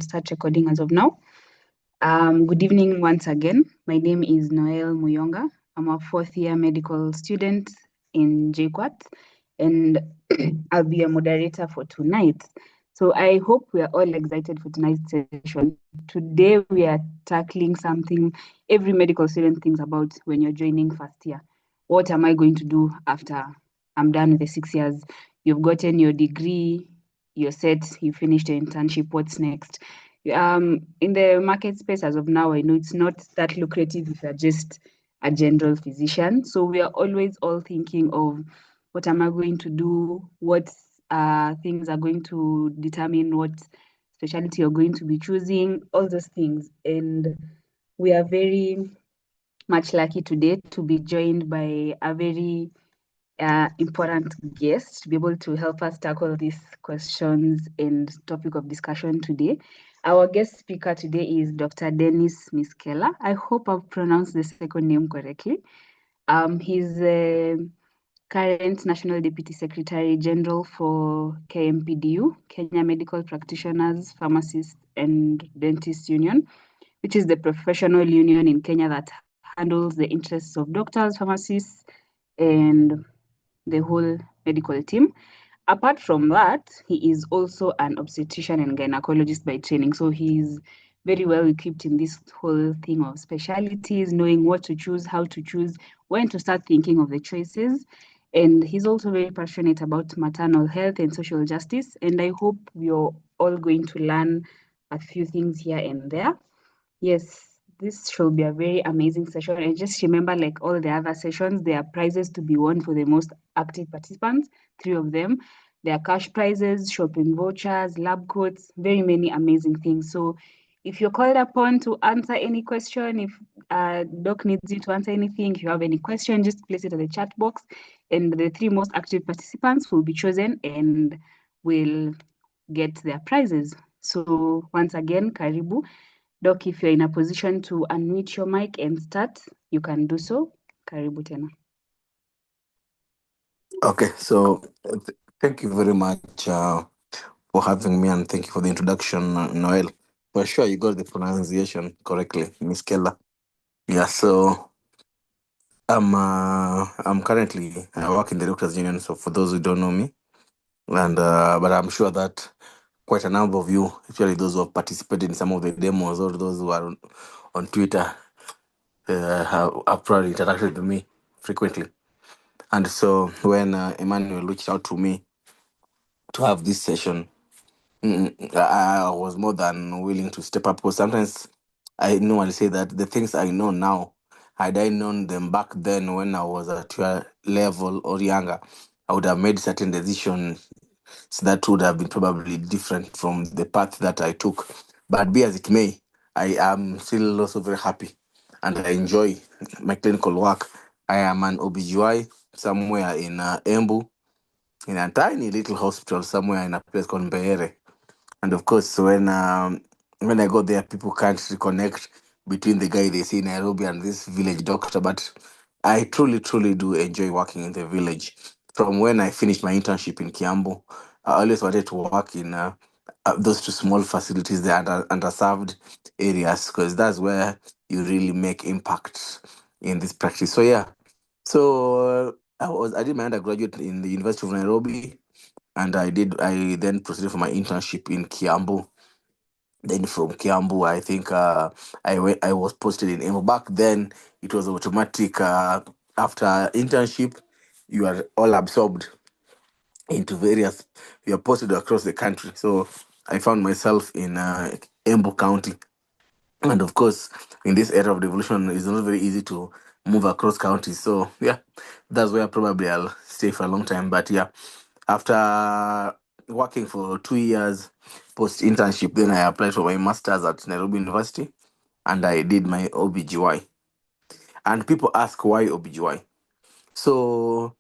start recording as of now. Good evening once again. My name is Noel Muyonga. I'm a fourth year medical student in JKUAT, and I'll be a moderator for tonight. So I hope we are all excited for tonight's session. Today we are tackling something every medical student thinks about when you're joining first year. What am I going to do after I'm done with the 6 years? You've gotten your degree, you're set, you finished your internship, what's next? In the market space as of now, I know it's not that lucrative if you're just a general physician. So we are always all thinking of what am I going to do? What things are going to determine what specialty you're going to be choosing, all those things. And we are very much lucky today to be joined by a very important guest to be able to help us tackle these questions and topic of discussion today. Our guest speaker today is Dr. Dennis Miskellah. I hope I've pronounced the second name correctly. He's the current National Deputy Secretary General for KMPDU, Kenya Medical Practitioners, Pharmacists and Dentists Union, which is the professional union in Kenya that handles the interests of doctors, pharmacists, and the whole medical team. Apart from that, he is also an obstetrician and gynecologist by training. So he's very well equipped in this whole thing of specialities, knowing what to choose, how to choose, when to start thinking of the choices. And he's also very passionate about maternal health and social justice. And I hope you're all going to learn a few things here and there. Yes, this should be a very amazing session. And just remember, like all the other sessions, there are prizes to be won for the most active participants, 3 of them. There are cash prizes, shopping vouchers, lab coats, very many amazing things. So if you're called upon to answer any question, if Doc needs you to answer anything, if you have any question, just place it in the chat box. And the 3 most active participants will be chosen and will get their prizes. So once again, karibu. Doc, if you're in a position to unmute your mic and start, you can do so. Karibu tena. Okay, so thank you very much for having me, and thank you for the introduction, Noel. For sure, you got the pronunciation correctly, Miskellah. Yeah, so I'm currently I work in the Doctors Union. So for those who don't know me, and but I'm sure that quite a number of you, especially those who have participated in some of the demos or those who are on Twitter, have probably interacted with me frequently. And so when Emmanuel reached out to me to have this session, I was more than willing to step up, because sometimes I normally say that the things I know now, had I known them back then when I was at your level or younger, I would have made certain decisions that would have been probably different from the path that I took. But be as it may, I am still also very happy and I enjoy my clinical work. I am an OBGY somewhere in Embu, in a tiny little hospital somewhere in a place called Mbeere. And of course, when I go there, people can't reconnect between the guy they see in Nairobi and this village doctor. But I truly, truly do enjoy working in the village. From when I finished my internship in Kiambu, I always wanted to work in those 2 small facilities, the underserved areas, because that's where you really make impact in this practice. So yeah, so I did my undergraduate in the University of Nairobi, and I then proceeded for my internship in Kiambu. Then from Kiambu, I think I was posted in Embu. Back then, it was automatic. After internship, you are all absorbed into various. You are posted across the country. So I found myself in Embu County. And of course, in this era of devolution, it's not very easy to move across counties. So yeah, that's where probably I'll stay for a long time. But yeah, after working for 2 years post internship, then I applied for my master's at Nairobi University, and I did my OBGY. And people ask why OBGY. So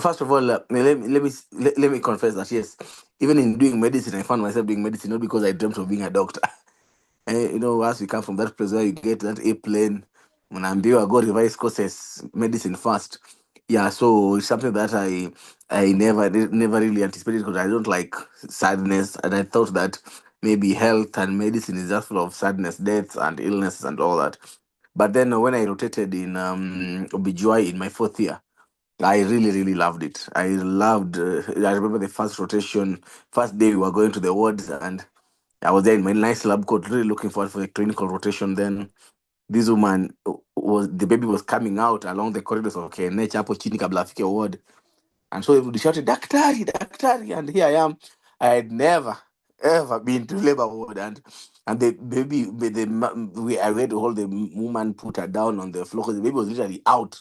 first of all, let me confess that yes, even in doing medicine, I found myself doing medicine not because I dreamt of being a doctor. And as we come from that place where you get that airplane, when I'm I go revise courses, medicine first. Yeah, so it's something that I never really anticipated, because I don't like sadness, and I thought that maybe health and medicine is just full of sadness, deaths, and illnesses and all that. But then when I rotated in OBGY in my 4th year, I really, really loved it. I loved, I remember the first rotation, first day we were going to the wards, and I was there in my nice lab coat, really looking forward for the clinical rotation. Then this woman the baby was coming out along the corridors of KNH hapo chini kabla afike ward. And so everybody shouted, Daktari, Daktari. And here I am. I had never, ever been to labor ward. And the baby, I had to hold the woman, put her down on the floor because the baby was literally out.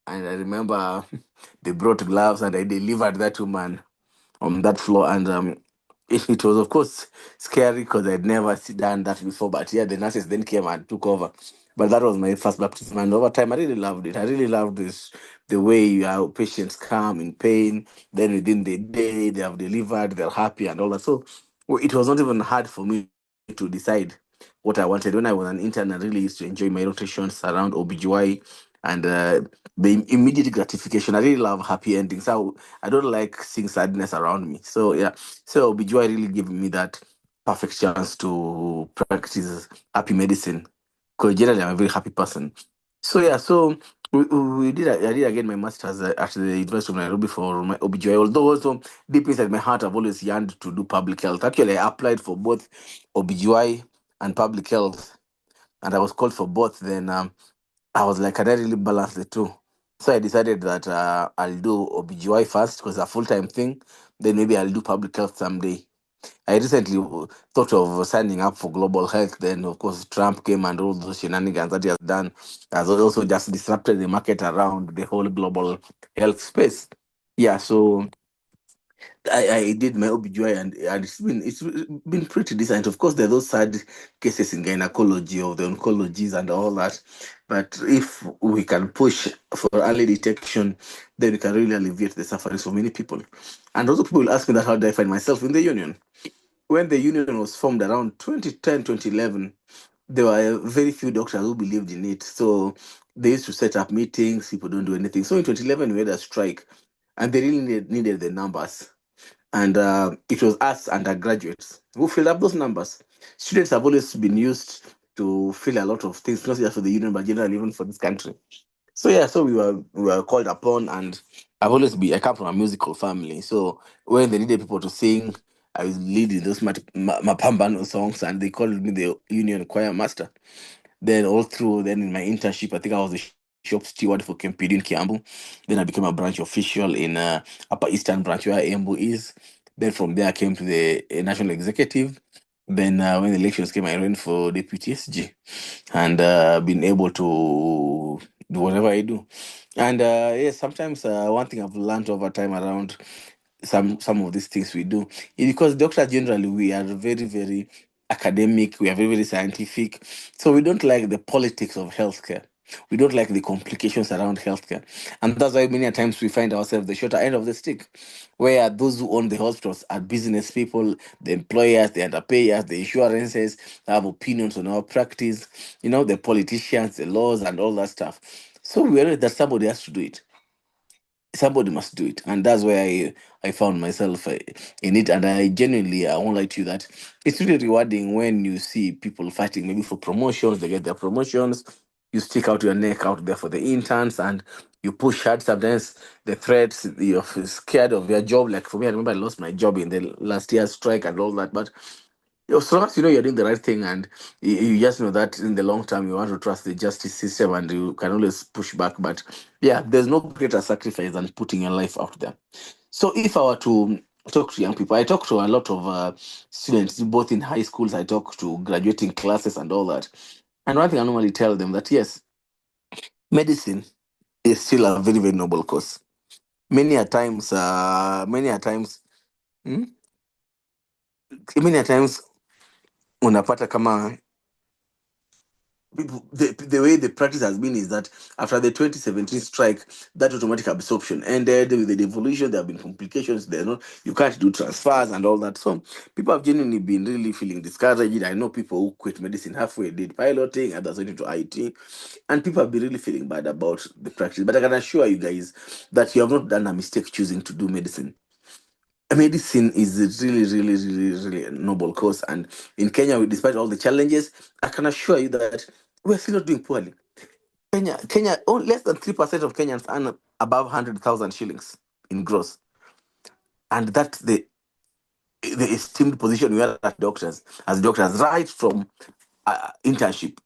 And I remember they brought gloves and I delivered that woman on that floor. And it was, of course, scary because I'd never done that before. But yeah, the nurses then came and took over. But that was my first baptism. And over time, I really loved it. I really loved the way our patients come in pain. Then within the day, they have delivered, they're happy and all that. So it was not even hard for me to decide what I wanted. When I was an intern, I really used to enjoy my rotations around OBGY and the immediate gratification. I really love happy endings. I don't like seeing sadness around me. So yeah, so OBGY really gave me that perfect chance to practice happy medicine. Because generally I'm a very happy person. So yeah, so I did again my masters at the University of Nairobi for my OBGY. Although also deep inside my heart, I've always yearned to do public health. Actually, I applied for both OBGY and public health, and I was called for both. Then I was like, can I really balance the two? So I decided that I'll do OBGY first because it's a full-time thing. Then maybe I'll do public health someday. I recently thought of signing up for global health. Then, of course, Trump came and all those shenanigans that he has done has also just disrupted the market around the whole global health space. Yeah, so I did my OBGY and it's been pretty decent. Of course, there are those sad cases in gynecology of the oncologies and all that. But if we can push for early detection, then we can really alleviate the sufferings for many people. And also people will ask me that how do I find myself in the union? When the union was formed around 2010, 2011, there were very few doctors who believed in it. So they used to set up meetings, people don't do anything. So in 2011, we had a strike and they really needed the numbers. And it was us undergraduates who filled up those numbers. Students have always been used to fill a lot of things, not just for the union, but generally even for this country. So yeah, so we were called upon, and I come from a musical family. So when they needed people to sing, I was leading those Mapambano songs, and they called me the union choir master. Then all through, then in my internship, I think I was the shop steward for KMPDU in Kiambu. Then I became a branch official in Upper Eastern branch where Embu is. Then from there, I came to the national executive. Then when the elections came, I ran for deputy SG, and been able to do whatever I do. And yes, sometimes one thing I've learned over time around some of these things we do is because doctors generally we are very, very academic, we are very, very scientific. So we don't like the politics of healthcare. We don't like the complications around healthcare. And that's why many times we find ourselves the shorter end of the stick, where those who own the hospitals are business people, the employers, the underpayers, the insurances have opinions on our practice, the politicians, the laws, and all that stuff. So we realize that somebody has to do it. Somebody must do it, and that's where I found myself in it. And I won't lie to you that it's really rewarding when you see people fighting maybe for promotions. They get their promotions, you stick out your neck out there for the interns, and you push hard. Sometimes the threats, you're scared of your job. Like for me, I remember I lost my job in the last year's strike and all that, but as long as you know you're doing the right thing, and you just know that in the long term you want to trust the justice system, and you can always push back. But yeah, there's no greater sacrifice than putting your life out there. So if I were to talk to young people, I talk to a lot of students, both in high schools, I talk to graduating classes and all that. And one thing I normally tell them that yes, medicine is still a very, very noble cause. Many a times, hmm? Many a times unapata kama people, the way the practice has been is that after the 2017 strike, that automatic absorption ended with the devolution. There have been complications. You can't do transfers and all that. So people have genuinely been really feeling discouraged. I know people who quit medicine halfway, did piloting, others went into IT, and people have been really feeling bad about the practice. But I can assure you guys that you have not done a mistake choosing to do medicine. medicine is a really, really, really, really a noble cause. And in Kenya, despite all the challenges, I can assure you that we're still not doing poorly. Kenya, less than 3% of Kenyans earn above 100,000 shillings in gross. And that's the esteemed position we are at doctors, right from internship.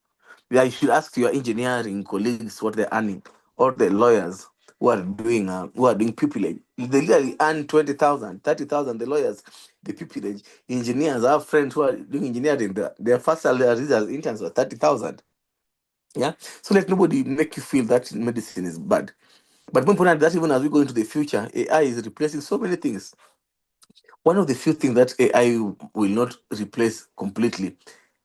Yeah, you should ask your engineering colleagues what they're earning, or the lawyers who are doing pupillage. They literally earn 20,000, 30,000. The lawyers, the pupillage engineers. I have friends who are doing engineering. Their first salary as interns were 30,000. Yeah, so let nobody make you feel that medicine is bad. But more important that even as we go into the future, AI is replacing so many things. One of the few things that AI will not replace completely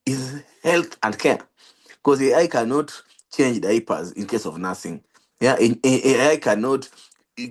is health and care, because AI cannot change diapers in case of nursing. Yeah, AI cannot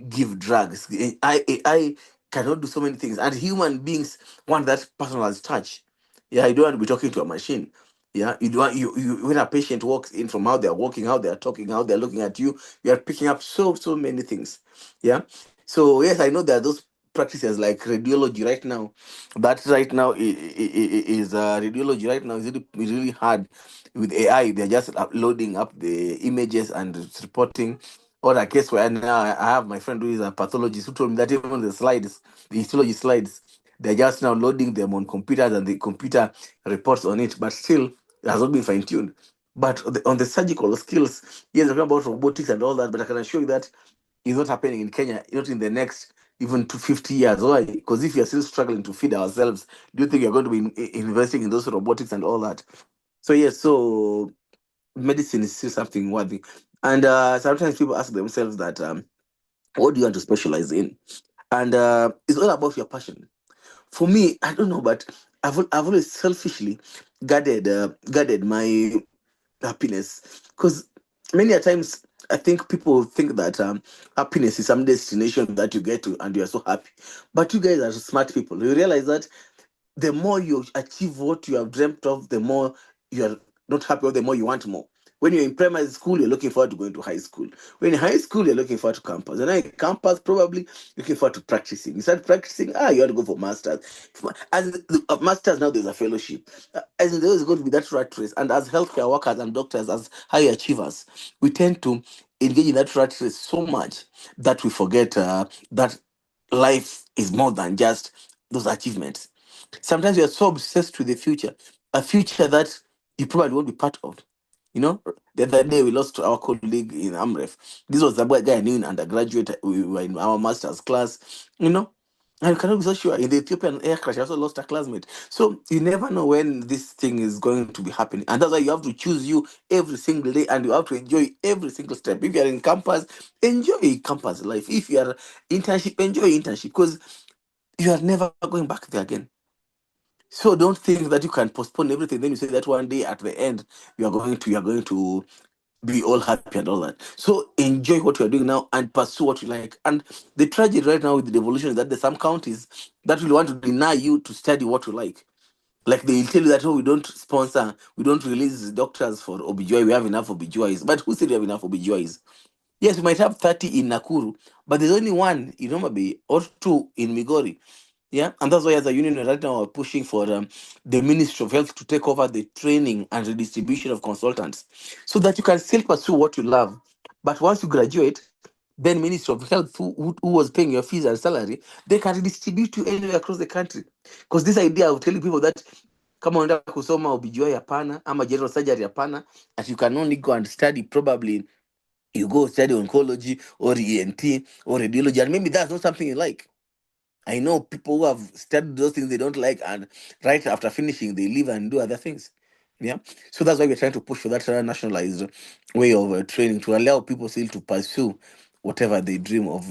give drugs. AI cannot do so many things, and human beings want that personalized touch. Yeah, you don't want to be talking to a machine. Yeah, you don't want you when a patient walks in, from how they're walking, how they're talking, how they're looking at you are picking up so many things. Yeah. So yes, I know there are those practices like radiology right now. That right now is radiology right now is really hard with AI. They're just loading up the images and it's reporting. Or a case where now I have my friend who is a pathologist who told me that even the slides, the histology slides, they're just now loading them on computers and the computer reports on it, but still it has not been fine tuned. But on the surgical skills, yes, we're talking about robotics and all that, but I can assure you that is not happening in Kenya, not in the next even to 50 years. Why? Because if you're still struggling to feed ourselves, do you think you're going to be investing in those robotics and all that? So, yes, so medicine is still something worthy. And sometimes people ask themselves that, what do you want to specialize in? And it's all about your passion. For me, I don't know, but I've always selfishly guarded my happiness, because many a times I think people think that happiness is some destination that you get to and you are so happy, but you guys are smart people. You realize that the more you achieve what you have dreamt of, the more you're not happy, or the more you want more. When you're in primary school, you're looking forward to going to high school. When in high school, you're looking forward to campus. And then in campus, probably looking forward to practicing. You start practicing, you want to go for masters. As masters now, there's a fellowship. As there is going to be that rat race. And as healthcare workers and doctors, as high achievers, we tend to engage in that rat race so much that we forget that life is more than just those achievements. Sometimes you're so obsessed with the future, a future that you probably won't be part of. You know, the other day we lost our colleague in Amref. This was the guy I knew in undergraduate. We were in our master's class, and you cannot be so sure. In the Ethiopian air crash, I also lost a classmate. So you never know when this thing is going to be happening. And that's why you have to choose you every single day, and you have to enjoy every single step. If you're in campus, enjoy campus life. If you are internship, enjoy internship, because you are never going back there again. So don't think that you can postpone everything. Then you say that one day at the end you are going to be all happy and all that. So enjoy what you are doing now and pursue what you like. And the tragedy right now with the devolution is that there's some counties that will want to deny you to study what you like. Like they'll tell you that, oh, we don't release doctors for OBGY, we have enough OBGYs. But who said we have enough OBGYs? Yes, we might have 30 in Nakuru, but there's only one in Homa Bay or two in Migori. Yeah, and that's why as a union right now we're pushing for the Ministry of Health to take over the training and redistribution of consultants, so that you can still pursue what you love. But once you graduate, then Ministry of Health, who was paying your fees and salary, they can redistribute you anywhere across the country. Because this idea of telling people that kama unaenda kusoma OBGY hapana, ama general surgery hapana, that you can only go and study, probably you go study oncology or ENT or radiology, and maybe that's not something you like. I know people who have studied those things they don't like, and right after finishing, they leave and do other things. Yeah. So that's why we're trying to push for that nationalized way of training, to allow people still to pursue whatever they dream of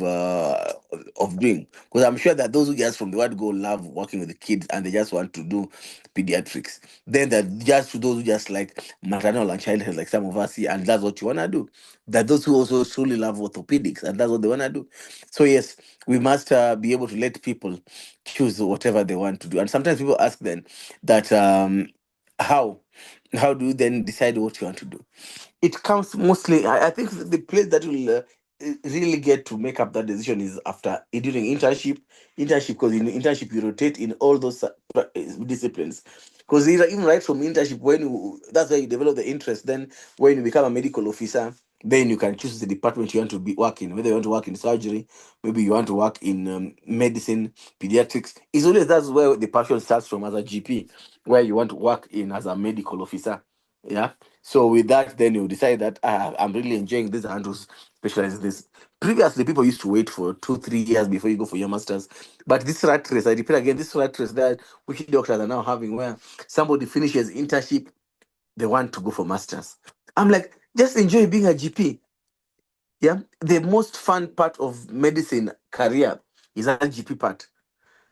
doing. Because I'm sure that those who just from the word go love working with the kids and they just want to do pediatrics. Then that just those who just like maternal and child health, like some of us here, and that's what you wanna do. That those who also truly love orthopedics, and that's what they wanna do. So yes, we must be able to let people choose whatever they want to do. And sometimes people ask then that how how do you then decide what you want to do? It comes mostly, I think the place that will really get to make up that decision is after during internship, because in internship you rotate in all those disciplines. Because even right from internship, when you, that's where you develop the interest. Then when you become a medical officer, then you can choose the department you want to be working, whether you want to work in surgery, maybe you want to work in medicine, pediatrics. It's always, that's where the passion starts from, as a GP, where you want to work in as a medical officer. Yeah. So with that, then you decide that I'm really enjoying this. I want to specialize in this. Previously, people used to wait for 2, 3 years before you go for your masters. But this rat race, I repeat again, this rat race that which doctors are now having, where somebody finishes internship, they want to go for masters. I'm like, just enjoy being a GP. Yeah. The most fun part of medicine career is that GP part.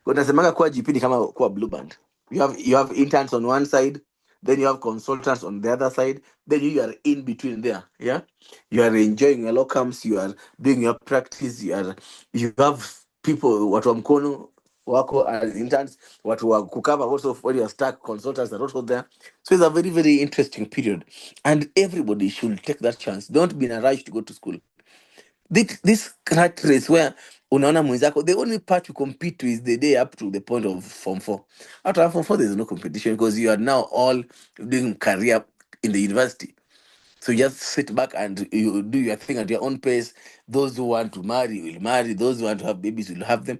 Unasemanga kuwa GP ni kama kuwa blue band. You have interns on one side, then you have consultants on the other side, then you are in between there. Yeah, you are enjoying your locums, you are doing your practice, you have people watu wa mkono wako as interns, watu wa kukava also when you are stuck, consultants are also there. So it's a very, very interesting period, and everybody should take that chance. Don't be in a rush to go to school. This rat race where unaona mwenzako, the only part you compete with is the day up to the point of form 4. After form 4 there's no competition, because you are now all doing career in the university. So you just sit back and you do your thing at your own pace. Those who want to marry will marry, those who want to have babies will have them.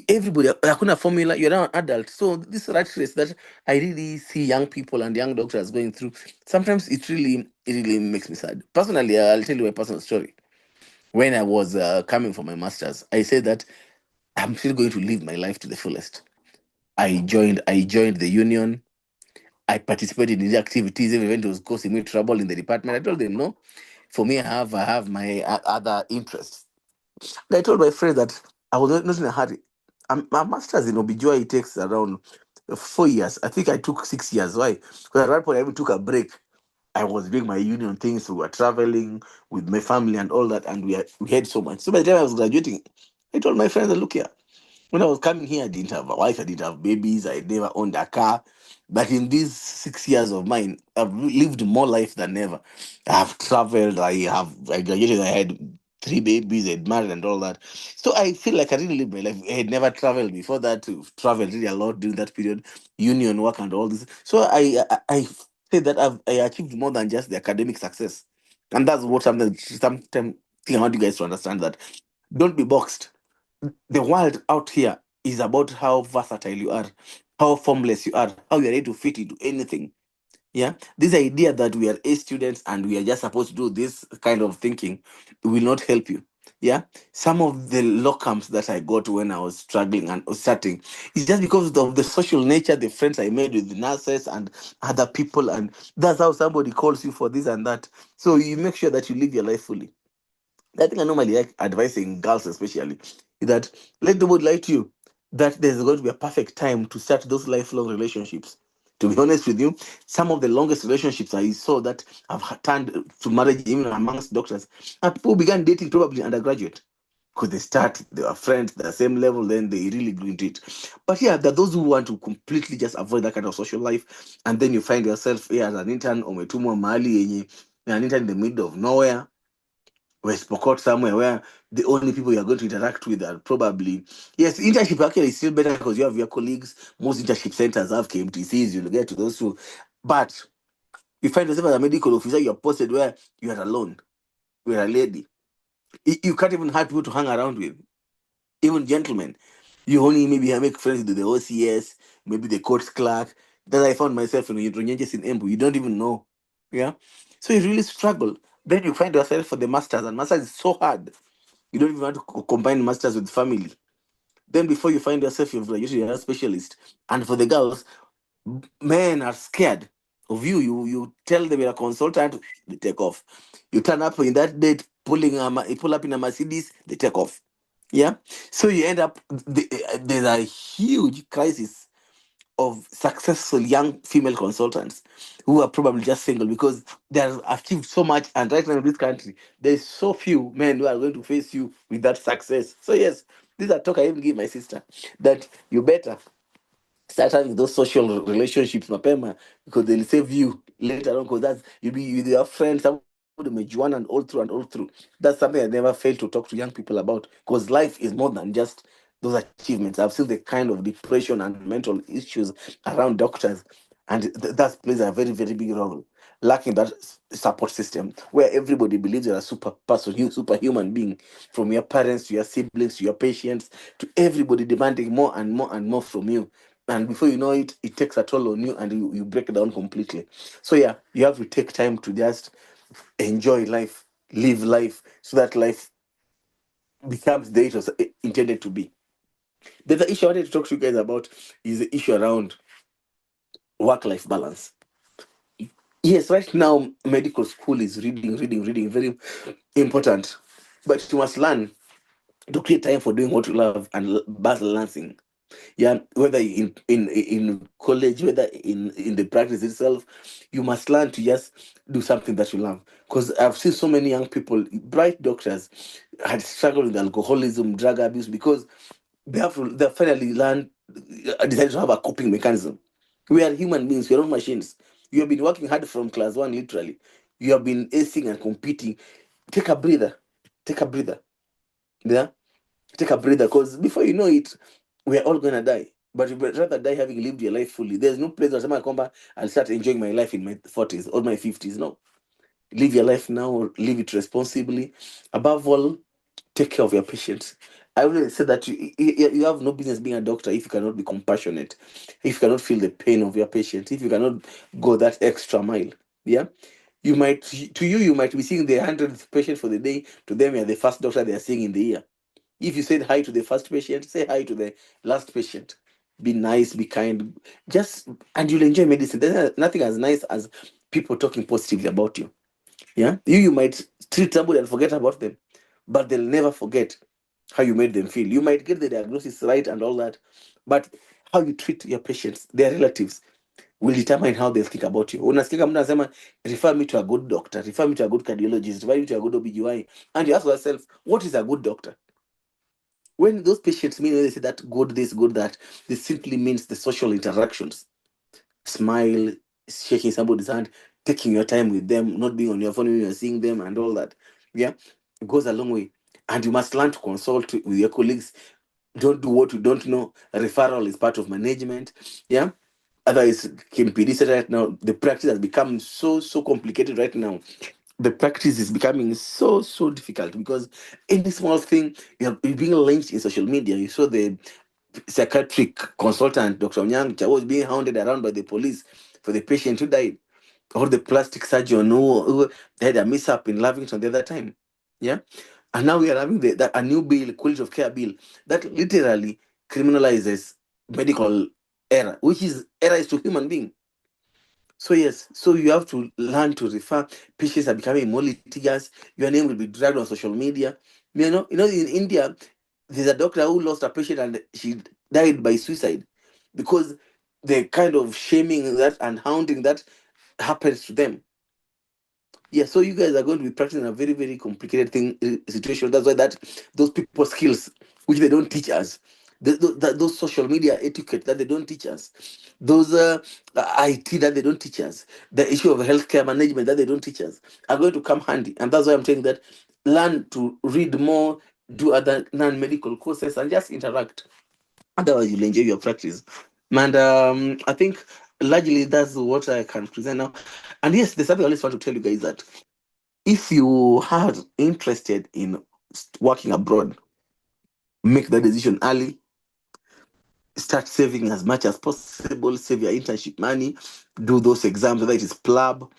Everybody, hakuna formula, you're now an adult. So this rat race that I really see young people and young doctors going through, sometimes it really makes me sad. Personally, I'll tell you my personal story. When I was coming for my master's, I said that I'm still going to live my life to the fullest. I joined the union. I participated in the activities, even when it was causing me trouble in the department. I told them no. For me, I have my other interests. And I told my friend that I was not in a hurry. My master's in OBGYN takes around 4 years. I think I took 6 years. Why? Because at that point I even took a break. I was doing my union things. We were traveling with my family and all that, and we had so much. So by the time I was graduating, I told my friends, "Look here. When I was coming here, I didn't have a wife. I didn't have babies. I never owned a car. But in these 6 years of mine, I've lived more life than ever. I've traveled. I graduated. I had 3 babies. I'd married and all that. So I feel like I really lived my life. I had never traveled before that. To travel really a lot during that period, union work and all this. So I say that I achieved more than just the academic success, and that's what sometimes I want you guys to understand that. Don't be boxed. The world out here is about how versatile you are, how formless you are, how you're able to fit into anything. Yeah. This idea that we are A students and we are just supposed to do this kind of thinking will not help you. Yeah. Some of the locums that I got when I was struggling and was starting is just because of the social nature, the friends I made with the nurses and other people. And that's how somebody calls you for this and that. So you make sure that you live your life fully. The thing I normally like advising girls, especially, is that let nobody lie to you that there's going to be a perfect time to start those lifelong relationships. To be honest with you, some of the longest relationships I saw that have turned to marriage, even amongst doctors, and people began dating probably undergraduate because they were friends, they're the same level, then they really grew into it. But yeah, there are those who want to completely just avoid that kind of social life, and then you find yourself here as an intern or metumwa mali yenye, an intern in the middle of nowhere, West Pokot somewhere where the only people you are going to interact with are probably, yes, internship actually is still better because you have your colleagues. Most internship centers have KMTCs, you'll get to those two. But you find yourself as a medical officer, you're posted where you are alone, you're a lady. You can't even have people to hang around with, even gentlemen. You only maybe make friends with the OCS, maybe the court clerk. That I found myself in Runyenjes in Embu. You don't even know. Yeah. So you really struggle. Then you find yourself for the masters, and masters is so hard. You don't even want to combine masters with family. Then before you find yourself, you've graduated, you're a specialist. And for the girls, men are scared of you. You tell them you're a consultant, they take off. You turn up in that date, you pull up in a Mercedes, they take off. Yeah. So you end up, there's a huge crisis of successful young female consultants who are probably just single because they have achieved so much. And right now in this country, there's so few men who are going to face you with that success. So, yes, these are talk I even give my sister that you better start having those social relationships mapema because they'll save you later on because that's you'll be with your friends, somebody umejuana and all through and all through. That's something I never fail to talk to young people about, because life is more than just those achievements. I've seen the kind of depression and mental issues around doctors, and that plays a very, very big role. Lacking that support system where everybody believes you're a super person, you superhuman being, from your parents to your siblings to your patients to everybody demanding more and more and more from you. And before you know it, it takes a toll on you and you break down completely. So yeah, you have to take time to just enjoy life, live life, so that life becomes the way it was intended to be. The other issue I wanted to talk to you guys about is the issue around work-life balance. Yes, right now medical school is reading, very important. But you must learn to create time for doing what you love and balancing. Yeah, whether in college, whether in the practice itself, you must learn to just do something that you love. Because I've seen so many young people, bright doctors, had struggled with alcoholism, drug abuse, because they finally learned, decided to have a coping mechanism. We are human beings, we are not machines. You have been working hard from class one, literally. You have been acing and competing. Take a breather. Take a breather. Yeah, take a breather, because before you know it, we are all gonna die. But you would rather die having lived your life fully. There's no place where I'll start enjoying my life in my 40s or my 50s. No. Live your life now, live it responsibly. Above all, take care of your patients. I always say that you have no business being a doctor if you cannot be compassionate, if you cannot feel the pain of your patients, if you cannot go that extra mile. Yeah. You might be seeing the 100th patient for the day. To them, you're the first doctor they are seeing in the year. If you said hi to the first patient, say hi to the last patient. Be nice, be kind, just and you'll enjoy medicine. There's nothing as nice as people talking positively about you. Yeah, you might treat somebody and forget about them, but they'll never forget how you made them feel. You might get the diagnosis right and all that, but how you treat your patients, their relatives, will determine how they'll think about you. Unasikia mtu anasema refer me to a good doctor, refer me to a good cardiologist, refer me to a good OBGY, and you ask yourself, what is a good doctor? When those patients mean, when they say that good this, good that, this simply means the social interactions. Smile, shaking somebody's hand, taking your time with them, not being on your phone when you're seeing them and all that. Yeah, it goes a long way. And you must learn to consult with your colleagues. Don't do what you don't know. Referral is part of management. Yeah. Otherwise, KMPDU said right now, the practice has become so complicated right now. The practice is becoming so difficult, because any small thing, you're being lynched in social media. You saw the psychiatric consultant, Dr. Onyang, was being hounded around by the police for the patient who died, or the plastic surgeon who had a mishap in Lavington the other time. Yeah. And now we are having a new bill, quality of care bill, that literally criminalizes medical error, which is error is to human being. So yes, so you have to learn to refer. Patients are becoming more litigious. Your name will be dragged on social media. In India, there's a doctor who lost a patient and she died by suicide, because the kind of shaming that and hounding that happens to them. Yeah, so you guys are going to be practicing a very, very complicated situation. That's why those people skills which they don't teach us, those social media etiquette that they don't teach us, those IT that they don't teach us, the issue of healthcare management that they don't teach us, are going to come handy. And that's why I'm saying that learn to read more, do other non-medical courses, and just interact. Otherwise, you'll enjoy your practice. And I think largely that's what I can present now. And yes, there's something I always want to tell you guys, that if you are interested in working abroad, make that decision early. Start saving as much as possible. Save your internship money. Do those exams, whether it is PLAB.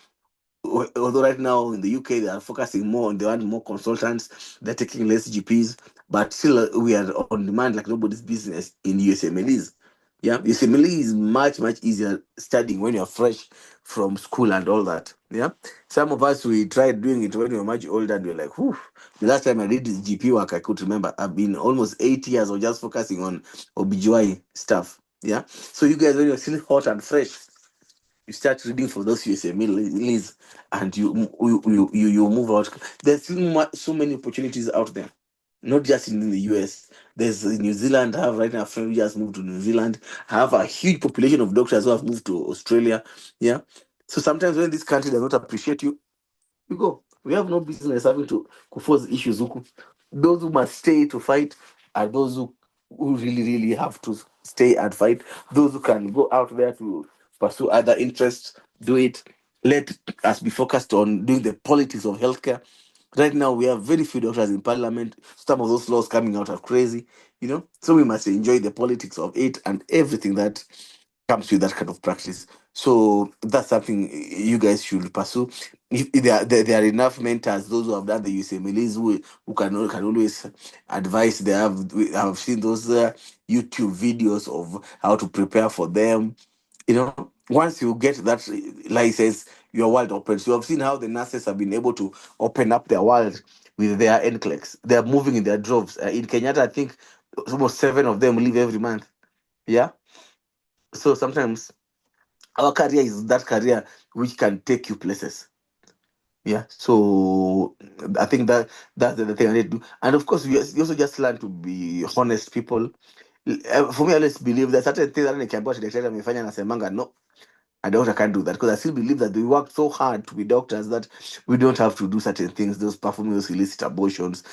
Although right now in the UK they are focusing more on, they want more consultants. They're taking less GPs, but still we are on demand like nobody's business in USMLEs. Yeah, USMLE is much easier studying when you're fresh from school and all that. Yeah, some of us, we tried doing it when we were much older and we were like, whew. The last time I did GP work, I could remember. I've been almost 8 years of just focusing on OBGY stuff. Yeah, so you guys, when you're still hot and fresh, you start reading for those USMLEs, and you move out. There's still so many opportunities out there, not just in the US. There's New Zealand. I have right now a friend who just moved to New Zealand. I have a huge population of doctors who have moved to Australia. Yeah. So sometimes when this country does not appreciate you, you go. We have no business having to force issues. Those who must stay to fight are those who really, really have to stay and fight. Those who can go out there to pursue other interests, do it. Let us be focused on doing the politics of healthcare. Right now, we have very few doctors in parliament. Some of those laws coming out are crazy, So we must enjoy the politics of it and everything that comes with that kind of practice. So that's something you guys should pursue. If there are enough mentors, those who have done the USMLEs, who can always advise. I've seen those YouTube videos of how to prepare for them. Once you get that license, your world opens. You have seen how the nurses have been able to open up their world with their NCLEX. They are moving in their droves. In Kenyatta, I think almost 7 of them leave every month. Yeah. So sometimes our career is that career which can take you places. Yeah. So I think that's the thing I need to do. And of course, you also just learn to be honest people. For me, I always believe that certain things that nikiambiwa daktari amefanya nasemanga no, I can't do that, because I still believe that we work so hard to be doctors that we don't have to do certain things, those performing those illicit abortions,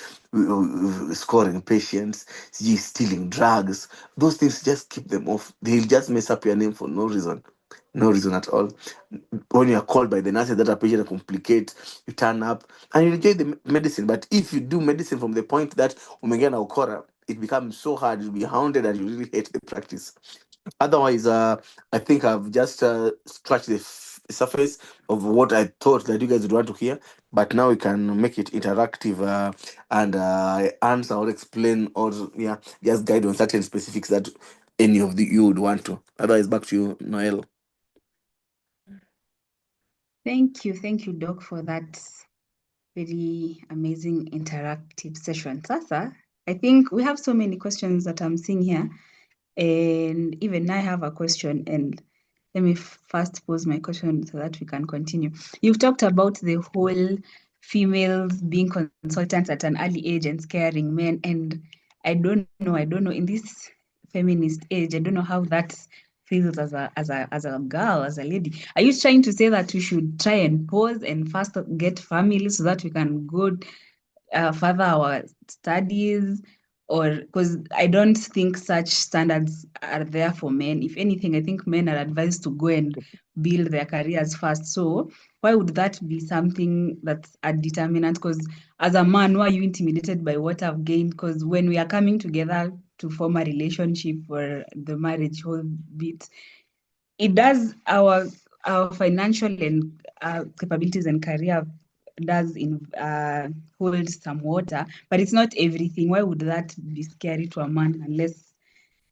scoring patients, stealing drugs. Those things, just keep them off. They'll just mess up your name for no reason. No reason at all. When you are called by the nurses that a patient complicates, you turn up and you enjoy the medicine. But if you do medicine from the point that umeingia na ukora, it becomes so hard. You'll be hounded and you really hate the practice. Otherwise, I think I've just scratched the surface of what I thought that you guys would want to hear. But now we can make it interactive, and answer or explain, or yeah, just guide on certain specifics that any of you would want to. Otherwise, back to you, Noel. Thank you, Doc, for that very amazing interactive session. Sasa, I think we have so many questions that I'm seeing here, and even I have a question, and let me first pose my question so that we can continue. You've talked about the whole females being consultants at an early age and scaring men, and I don't know in this feminist age, I don't know how that feels as a girl, as a lady. Are you trying to say that we should try and pause and first get family so that we can go further our studies? Or because I don't think such standards are there for men. If anything, I think men are advised to go and build their careers first. So why would that be something that's a determinant? Because as a man, why are you intimidated by what I've gained? Because when we are coming together to form a relationship or the marriage whole bit, it does our financial and capabilities and career does hold some water, but it's not everything. Why would that be scary to a man unless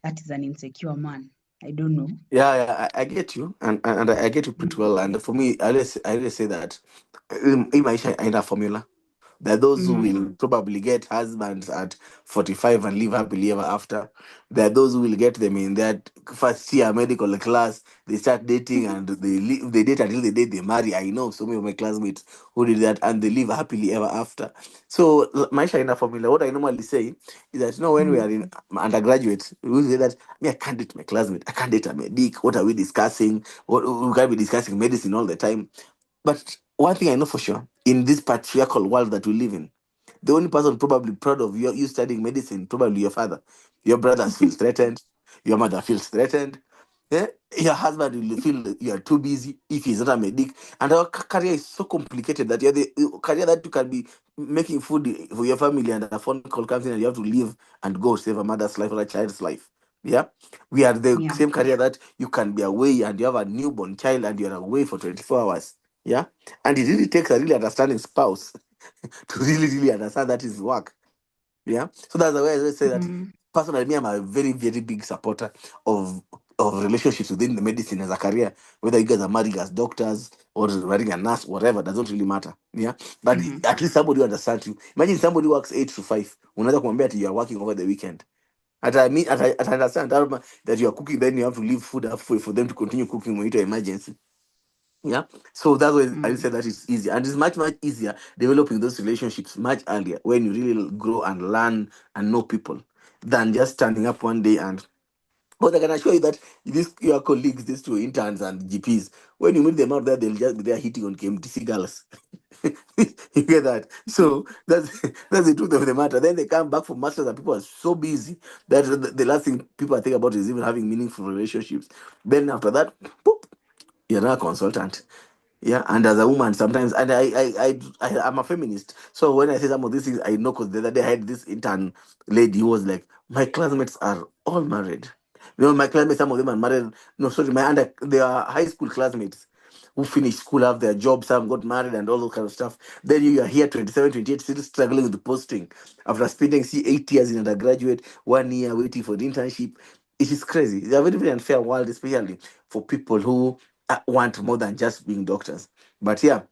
that is an insecure man? I don't know. Yeah, I get you, and I get you pretty well. And for me, I always say that in my in a formula. There are those who Mm-hmm. will probably get husbands at 45 and live happily ever after. There are those who will get them in that first year medical class. They start dating and they date until the day they marry. I know so many of my classmates who did that and they live happily ever after. So, my China formula, what I normally say is that, when we are in undergraduate, we will say that, me, I can't date my classmate. I can't date a medic. What are we discussing? We can't be discussing medicine all the time. But one thing I know for sure, in this patriarchal world that we live in, the only person probably proud of you studying medicine, probably your father. Your brothers feel threatened. Your mother feels threatened. Yeah? Your husband will feel you are too busy if he's not a medic. And our career is so complicated that you're the career that you can be making food for your family, and a phone call comes in and you have to leave and go save a mother's life or a child's life. Yeah, we are the Yeah. same career that you can be away and you have a newborn child and you're away for 24 hours. Yeah, and it really takes a really understanding spouse to really, really understand that is work. Yeah. So that's the way I always say that, Mm-hmm. personally, me, I'm a very, very big supporter of relationships within the medicine as a career. Whether you guys are married as doctors or marrying a nurse, whatever, doesn't really matter. Yeah. But Mm-hmm. at least somebody who understands you. Imagine somebody who works 8 to 5. Unaweza kumwambia that you are working over the weekend. I understand that you are cooking, then you have to leave food halfway for them to continue cooking when you to emergency. Yeah. So that's why I Mm-hmm. said that it's easier. And it's much, much easier developing those relationships much earlier when you really grow and learn and know people than just standing up one day and But I can assure you that your colleagues, these two interns and GPs, when you meet them out there, they'll just be there hitting on KMTC girls. You get that? So that's the truth of the matter. Then they come back for masters, and people are so busy that the last thing people are thinking about is even having meaningful relationships. Then after that, boop, you're now a consultant. Yeah, and as a woman, sometimes, and I'm a feminist. So when I say some of these things, I know because the other day I had this intern lady who was like, my classmates are all married. My classmates, some of them are married. No, sorry, they are high school classmates who finished school, have their jobs, some got married and all those kind of stuff. Then you are here 27, 28, still struggling with the posting after spending 8 years in undergraduate, 1 year waiting for the internship. It is crazy. It's a very, very unfair world, especially for people who want more than just being doctors. But yeah,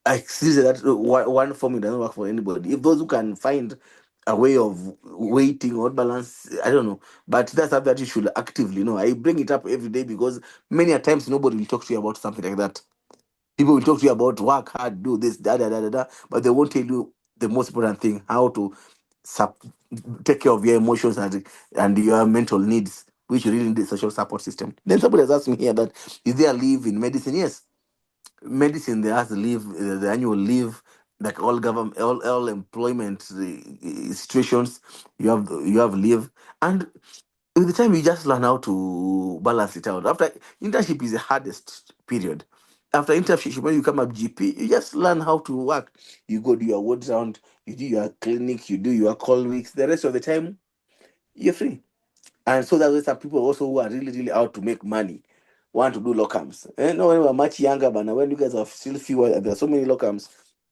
I see that one formula doesn't work for anybody. If those who can find a way of waiting or balance, I don't know. But that's something that you should actively know. I bring it up every day because many a times nobody will talk to you about something like that. People will talk to you about work hard, do this, da da da da da, but they won't tell you the most important thing: how to sup- take care of your emotions and your mental needs, which you really need a social support system. Then somebody has asked me here that is there leave in medicine? Yes, medicine there has leave, the annual leave, like all government, all employment situations. You have leave, and with the time you just learn how to balance it out. After internship is the hardest period. After internship, when you become a GP, you just learn how to work. You go do your ward round, you do your clinic, you do your call weeks. The rest of the time, you're free. And so that's why some people also who are really, really out to make money want to do locums. And when we were much younger, but now when you guys are still fewer, there are so many locums.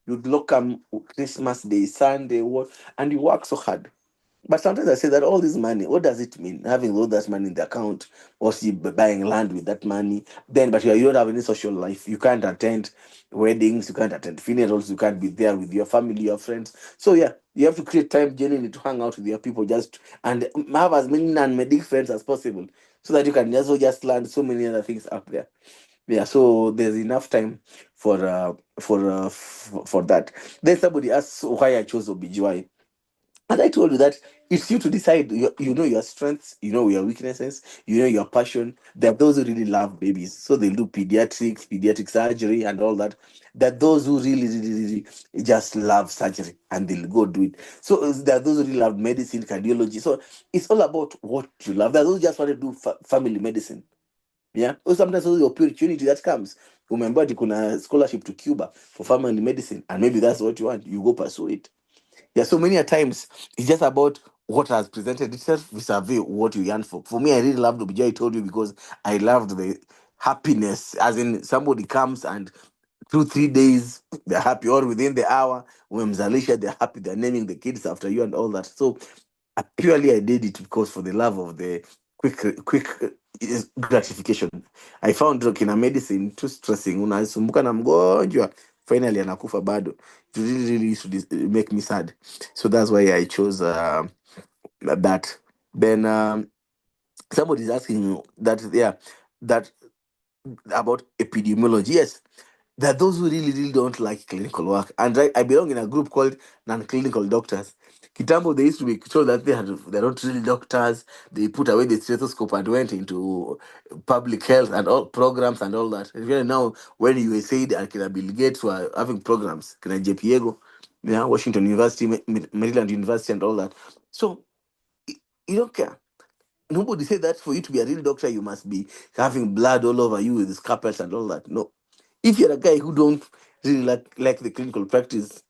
You'd locum Christmas Day, Sunday, what, and you work so hard. But sometimes I say that all this money, what does it mean? Having all that money in the account, or see buying land with that money, then but you don't have any social life. You can't attend weddings, you can't attend funerals, you can't be there with your family, your friends. So yeah, you have to create time genuinely to hang out with your people, just and have as many non-medic friends as possible, so that you can also just learn so many other things out there. Yeah, so there's enough time for that. Then somebody asks why I chose OBGY. And I told you that it's you to decide. You know your strengths, you know your weaknesses, you know your passion. There are those who really love babies, so they'll do pediatrics, pediatric surgery, and all that. There are those who really, really, really just love surgery and they'll go do it. So there are those who really love medicine, cardiology. So it's all about what you love. There are those who just want to do family medicine. Yeah. Or sometimes also the opportunity that comes. Remember, you can scholarship to Cuba for family medicine, and maybe that's what you want. You go pursue it. Yeah, so many a times it's just about what has presented itself vis-a-vis what you yearn for. For me, I really loved Obija, I told you, because I loved the happiness, as in somebody comes and 2 3 days they're happy, or within the hour when Mzalisha they're happy, they're naming the kids after you and all that. So purely I did it because for the love of the quick gratification. I found in a medicine too stressing. Unasumbuka na mgonjwa, finally anakufa bado. It really, really used to make me sad. So that's why I chose that. Then somebody's asking that, yeah, that about epidemiology. Yes, there are those who really, really don't like clinical work. And I belong in a group called non-clinical doctors. Kitambo, they used to be told that they're not really doctors. They put away the stethoscope and went into public health and all programs and all that. And really now, when you said and Kina Bill Gates were having programs, Kina JPEGO, yeah, Washington University, Maryland University, and all that. So you don't care. Nobody said that for you to be a real doctor, you must be having blood all over you with scalpels and all that. No. If you're a guy who don't really like the clinical practice,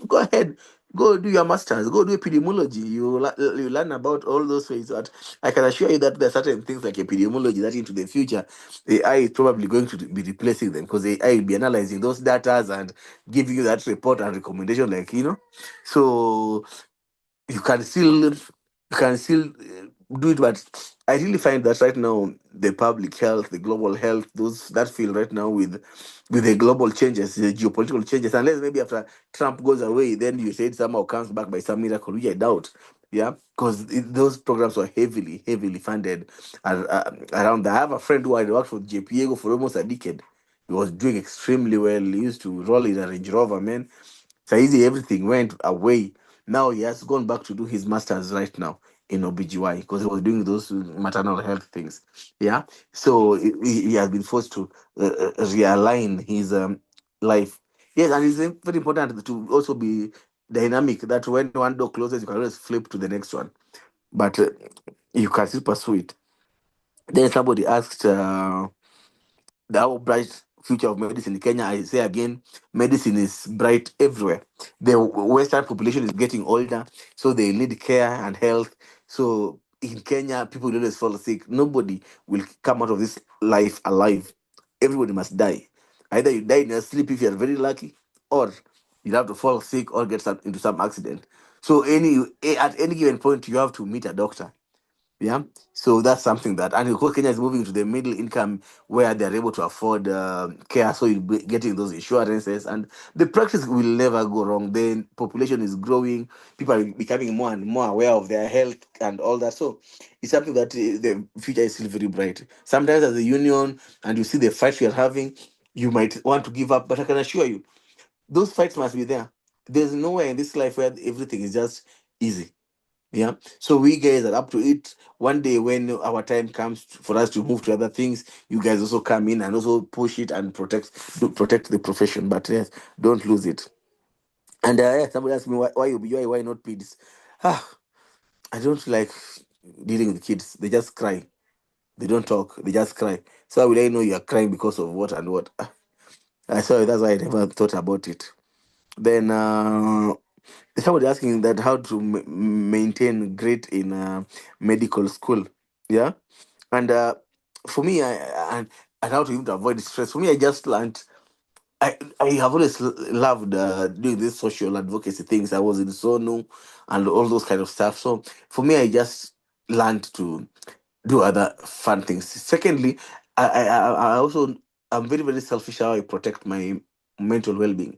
go ahead, go do your masters, go do epidemiology. You learn about all those ways. But I can assure you that there are certain things like epidemiology that into the future, AI is probably going to be replacing them, because AI will be analyzing those data and giving you that report and recommendation, So you can still do it, but I really find that right now the public health, the global health, those that feel right now with the global changes, the geopolitical changes, unless maybe after Trump goes away, then you said somehow comes back by some miracle, which I doubt. Yeah, because those programs were heavily, heavily funded around that. I have a friend who had worked for JPEGO for almost a decade. He was doing extremely well. He used to roll in a Range Rover, man. So easy, everything went away. Now he has gone back to do his masters right now in OBGY because he was doing those maternal health things. Yeah. So he has been forced to realign his life. Yes, and it's very important to also be dynamic, that when one door closes, you can always flip to the next one. But you can still pursue it. Then somebody asked, the how bright future of medicine in Kenya. I say again, medicine is bright everywhere. The Western population is getting older, so they need care and health. So in Kenya, people will always fall sick. Nobody will come out of this life alive. Everybody must die. Either you die in your sleep if you are very lucky, or you have to fall sick or get into some accident. So at any given point, you have to meet a doctor. Yeah, so that's something that, and of course, Kenya is moving to the middle income where they're able to afford care. So you'll be getting those insurances, and the practice will never go wrong. Then population is growing, people are becoming more and more aware of their health and all that. So it's something that the future is still very bright. Sometimes, as a union, and you see the fight we are having, you might want to give up, but I can assure you, those fights must be there. There's nowhere in this life where everything is just easy. Yeah. So we guys are up to it. One day when our time comes for us to move to other things, you guys also come in and also push it and protect the profession. But yes, don't lose it. And yeah, somebody asked me why UBI, why not PEDS? Ah, I don't like dealing with kids. They just cry. They don't talk. They just cry. So how will I know you are crying because of what and what? Ah, I saw it. That's why I never thought about it. Then somebody asking that how to maintain grade in medical school. Yeah. And for me, and how to even avoid stress. For me, I just learned. I have always loved doing these social advocacy things. I was in Sonu and all those kind of stuff. So for me, I just learned to do other fun things. Secondly, I also, I'm very very selfish how I protect my mental well being.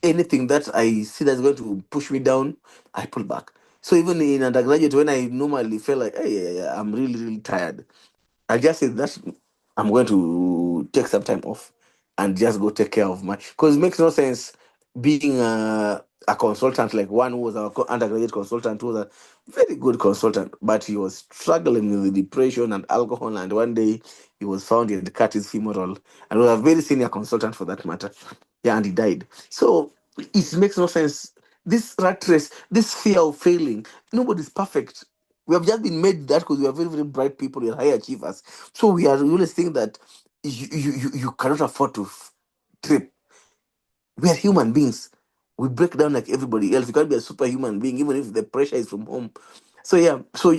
Anything that I see that's going to push me down, I pull back. So even in undergraduate, when I normally feel like, hey, I'm really really tired, I just say that I'm going to take some time off and just go take care of my. Because it makes no sense being a consultant, like one who was our undergraduate consultant, who was a very good consultant, but he was struggling with the depression and alcohol. And one day he was found he had cut his femoral, and was a very senior consultant for that matter. Yeah, and he died. So it makes no sense. This rat race, this fear of failing, nobody's perfect. We have just been made that because we are very, very bright people, we are high achievers. So we always think that you cannot afford to trip. We are human beings. We break down like everybody else. You can't be a superhuman being, even if the pressure is from home. So yeah, so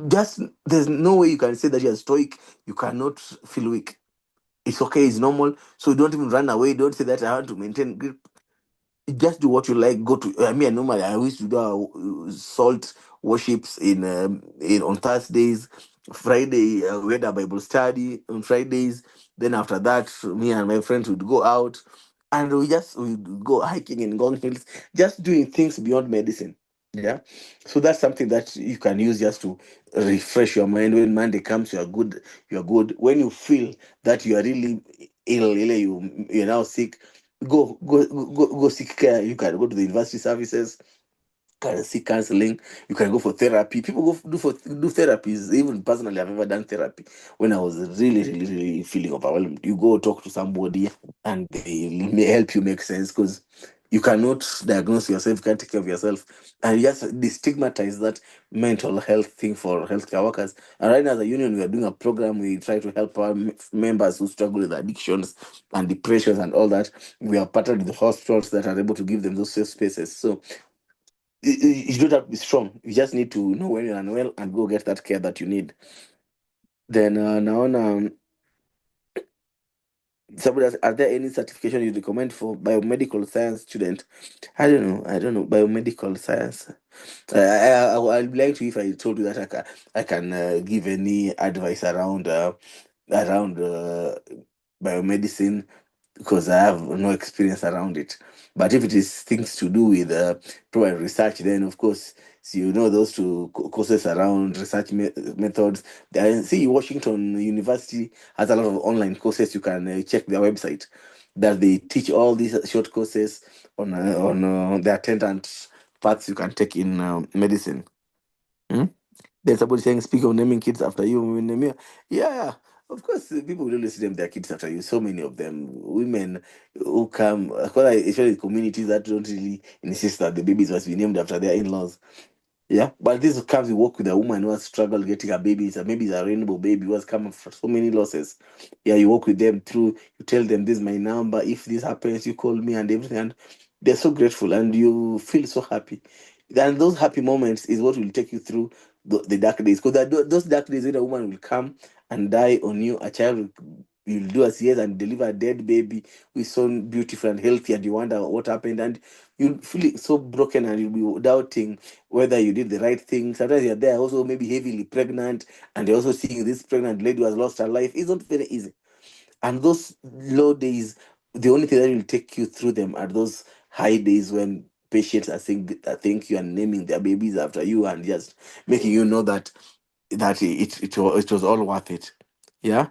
just there's no way you can say that you're stoic. You cannot feel weak. It's okay, it's normal. So don't even run away. Don't say that I want to maintain grip. Just do what you like. Go to. I mean, normally I used to do salt worships in on Thursdays. Friday we had a Bible study on Fridays. Then after that, me and my friends would go out, and we go hiking in Gong Hills, just doing things beyond medicine. Yeah, so that's something that you can use just to refresh your mind. When Monday comes, you are good. You are good. When you feel that you are really ill, really you're now sick, go seek care. You can go to the university services, can seek counseling. You can go for therapy. People do therapies. Even personally, I've ever done therapy when I was really, really, really feeling overwhelmed. You go talk to somebody, and they may help you make sense because you cannot diagnose yourself, you can't take care of yourself, and just destigmatize that mental health thing for healthcare workers. And right now, as a union, we are doing a program. We try to help our members who struggle with addictions and depressions and all that. We are partnered with the hospitals that are able to give them those safe spaces. So you don't have to be strong. You just need to know when you're unwell and go get that care that you need. Then now, somebody asked, are there any certification you recommend for biomedical science student? I don't know. I don't know biomedical science. I'd like to if I told you that I can give any advice around biomedicine because I have no experience around it. But if it is things to do with probably research, then of course, so you know those two courses around research methods. See, Washington University has a lot of online courses. You can check their website that they teach all these short courses on the attendant paths you can take in medicine. Hmm? There's somebody saying, speak of naming kids after you. Yeah, of course, people will always name their kids after you. So many of them, women who come, especially communities that don't really insist that the babies must be named after their in-laws. Yeah, but this comes, you work with a woman who has struggled getting a baby. Maybe it's a rainbow baby who has come for so many losses. Yeah, you work with them through, you tell them, this is my number. If this happens, you call me and everything. And they're so grateful and you feel so happy. And those happy moments is what will take you through the dark days. Because those dark days when a woman will come and die on you, a child will do a CS and deliver a dead baby who is so beautiful and healthy, and you wonder what happened. And you'll feel so broken and you'll be doubting whether you did the right thing. Sometimes you're there also maybe heavily pregnant, and you're also seeing this pregnant lady who has lost her life. It's not very easy. And those low days, the only thing that will take you through them are those high days when patients are saying thank you and naming their babies after you and just making you know that it was all worth it. Yeah.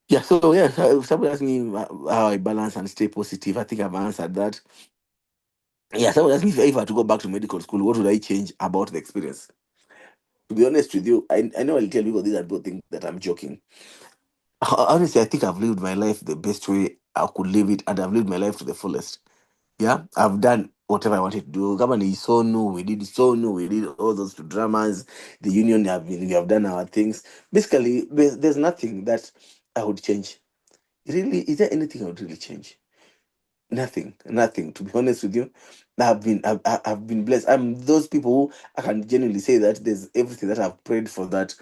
Yeah. So yeah, somebody asked me how I balance and stay positive. I think I've answered that. Yeah, someone asked me if I had to go back to medical school, what would I change about the experience? To be honest with you, I know I'll tell people these are people think that I'm joking. Honestly, I think I've lived my life the best way I could live it, and I've lived my life to the fullest. Yeah, I've done whatever I wanted to do. Come on, we did Sonu, we did all those dramas, the union, we have done our things. Basically, there's nothing that I would change. Really, is there anything I would really change? Nothing. To be honest with you, I've been blessed. I'm those people who I can genuinely say that there's everything that I've prayed for that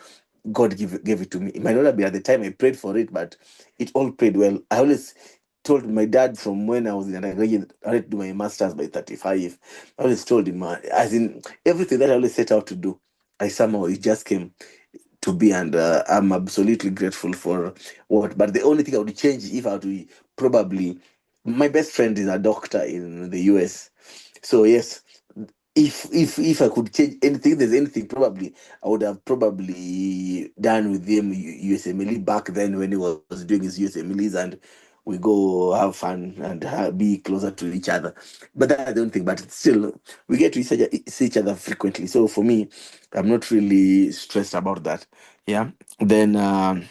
God gave it to me. It might not be at the time I prayed for it, but it all prayed well. I always told my dad from when I was in undergraduate, I wanted to do my masters by 35. I always told him, as in everything that I always set out to do, I somehow it just came to be, and I'm absolutely grateful for what. But the only thing I would change if I were to probably, my best friend is a doctor in the US, so yes, if I could change anything, if there's anything, probably I would have probably done with him USMLE back then when he was doing his USMLEs, and we go have fun and be closer to each other. But that's the only thing. But still, we get to see each other frequently. So for me, I'm not really stressed about that. Yeah. Then that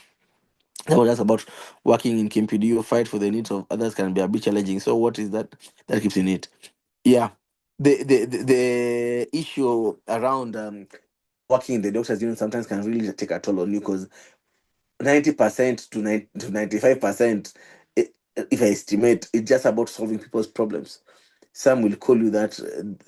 was just about working in KMPDU. Fight for the needs of others can be a bit challenging. So what is that keeps in it? Yeah. The issue around working in the doctors union sometimes can really take a toll on you, because 90% to 95%, if I estimate, it's just about solving people's problems. Some will call you that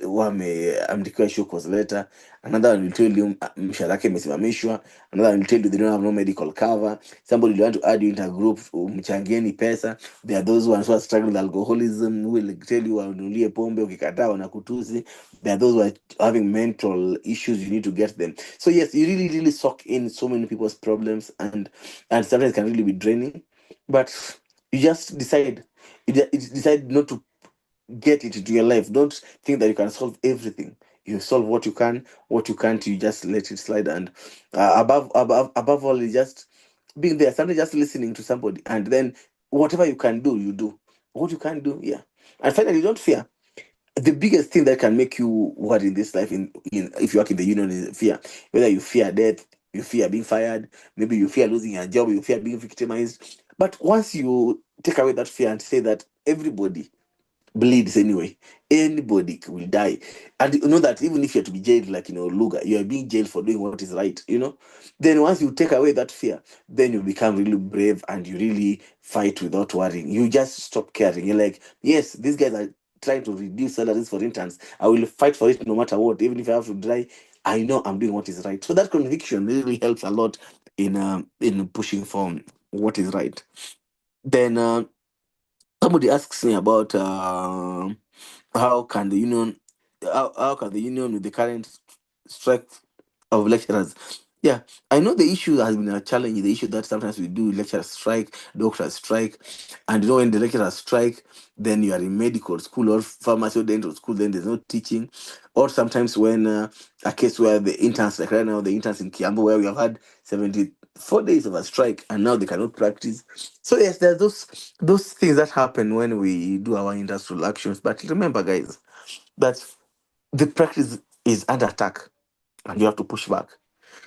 ameandikiwa shukos letter. Another one will tell you mshahara yake imesimamishwa. Another one will tell you they don't have no medical cover. Somebody will want to add you into a group, mchangieni pesa. There are those ones who are struggling with alcoholism who will tell you wanunulie pombe, ukikataa wanakutusi. There are those who are having mental issues, you need to get them. So yes, you really soak in so many people's problems, and sometimes it can really be draining. But you just you decide not to get it into your life. Don't think that you can solve everything. You solve what you can't, you just let it slide. And above all, is just being there, sometimes just listening to somebody, and then whatever you can do, you do. What you can't do, yeah. And finally, don't fear. The biggest thing that can make you what in this life, in if you work in the union, is fear. Whether you fear death, you fear being fired, maybe you fear losing your job, you fear being victimized. But once you take away that fear and say that everybody bleeds anyway. Anybody will die. And you know that even if you're to be jailed, like, Luga, you are being jailed for doing what is right. Then once you take away that fear, then you become really brave and you really fight without worrying. You just stop caring. You're like, yes, these guys are trying to reduce salaries for interns. I will fight for it no matter what. Even if I have to die, I know I'm doing what is right. So that conviction really helps a lot in pushing for what is right. Then somebody asks me about how can the union how can the union with the current strike of lecturers. Yeah, I know the issue has been a challenge, the issue that sometimes we do lecturers strike, doctors strike, and when the lecturers strike, then you are in medical school or pharmacy or dental school, then there's no teaching. Or sometimes when a case where the interns, like right now the interns in Kiambu, where we have had 74 days of a strike and now they cannot practice. So yes, there's those things that happen when we do our industrial actions. But remember, guys, that the practice is under attack. and you have to push back.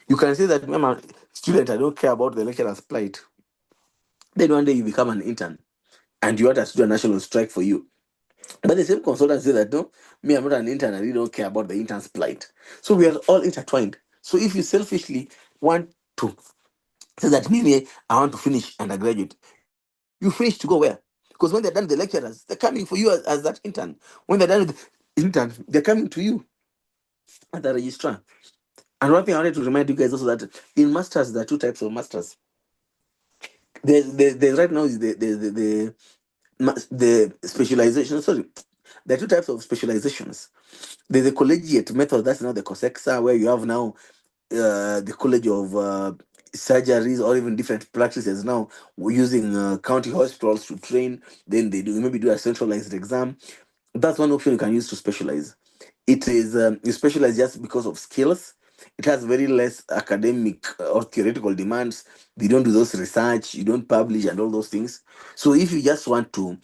You can say that, I'm a student, I don't care about the lecturer's plight. Then one day you become an intern and you want us to do a national strike for you. But the same consultant say that, no, me, I'm not an intern, I really don't care about the intern's plight. So we are all intertwined. So if you selfishly want to say that, me, I want to finish undergraduate, you finish to go where? Because when they're done with the lecturers, they're coming for you as that intern. When they're done with the intern, they're coming to you as the registrar. And one thing I wanted to remind you guys also that in masters, there are two types of masters. There's right now is the specialization. Sorry, there are two types of specializations. There's a collegiate method, that's now the COSEXA, where you have now the College of Surgeries or even different practices now using county hospitals to train. Then they do maybe do a centralized exam. That's one option you can use to specialize. It is you specialize just because of skills. It has very less academic or theoretical demands. They don't do those research, you don't publish and all those things. So if you just want to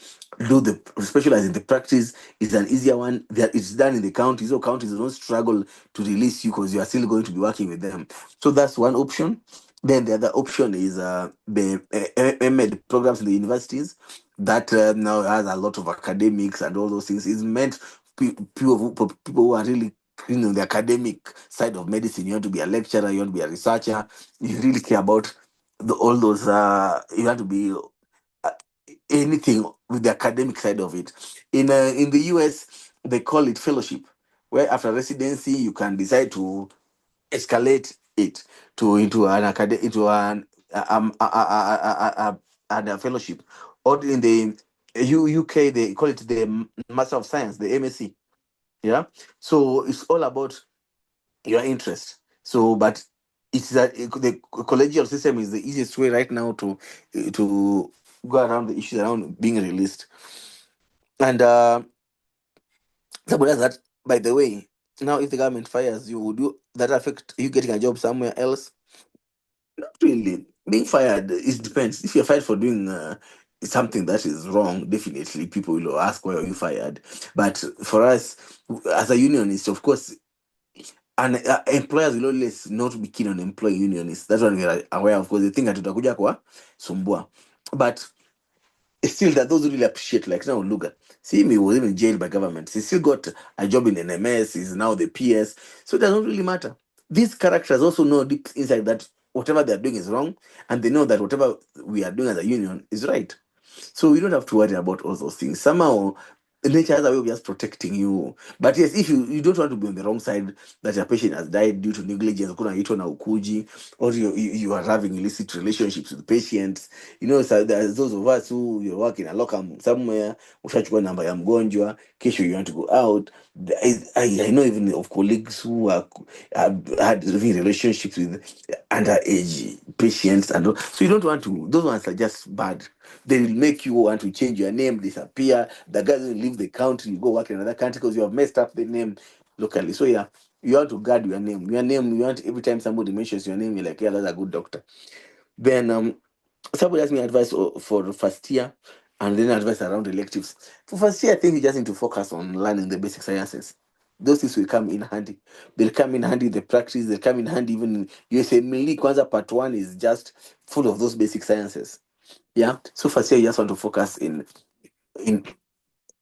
do the specialize in the practice, it's an easier one. That it's done in the counties. So counties don't struggle to release you because you are still going to be working with them. So that's one option. Then the other option is the Med programs in the universities that now has a lot of academics and all those things. It's meant people who are really the academic side of medicine. You want to be a lecturer, you want to be a researcher, you really care about all those. You have to be uh, anything with the academic side of it. In the US, they call it fellowship, where after residency you can decide to escalate it to into an academic into a fellowship, or in the UK they call it the Master of Science, the MSc. Yeah, so it's all about your interest. So, but it's that the collegial system is the easiest way right now to go around the issues around being released. And somebody else that, by the way, now if the government fires you, would you that affect you getting a job somewhere else? Not really. Being fired, it depends. If you're fired for doing something that is wrong, definitely people will ask why are you fired. But for us, as a unionist, of course, and employers will always not be keen on employing unionists. That's what we're aware of, because they think that tutakuja kwa sumbua. But still, that those who really appreciate, like now, look at, see me was even jailed by government. He still got a job in NMS. He's now the PS. So it doesn't really matter. These characters also know deep inside that whatever they're doing is wrong, and they know that whatever we are doing as a union is right. So we don't have to worry about all those things. Somehow, nature has a way of just protecting you. But yes, if you don't want to be on the wrong side, that your patient has died due to negligence, kuna itwa na ukuji, or you are having illicit relationships with patients. So there's those of us who you work in a locum somewhere, ushachukua namba ya mgonjwa, kesho you want to go out. I know even of colleagues who have had relationships with underage patients, so you don't want to. Those ones are just bad. They will make you want to change your name, disappear. The guys will leave the country, you go work in another country because you have messed up the name locally. So yeah, you want to guard your name. Your name, you want every time somebody mentions your name, you're like, yeah, that's a good doctor. Then somebody asked me advice for the first year and then advice around electives. For first year, I think you just need to focus on learning the basic sciences. Those things will come in handy. They'll come in handy in the practice, they'll come in handy even in USA. Mainly, Kwanzaa part one is just full of those basic sciences. Yeah. So first year, you just want to focus in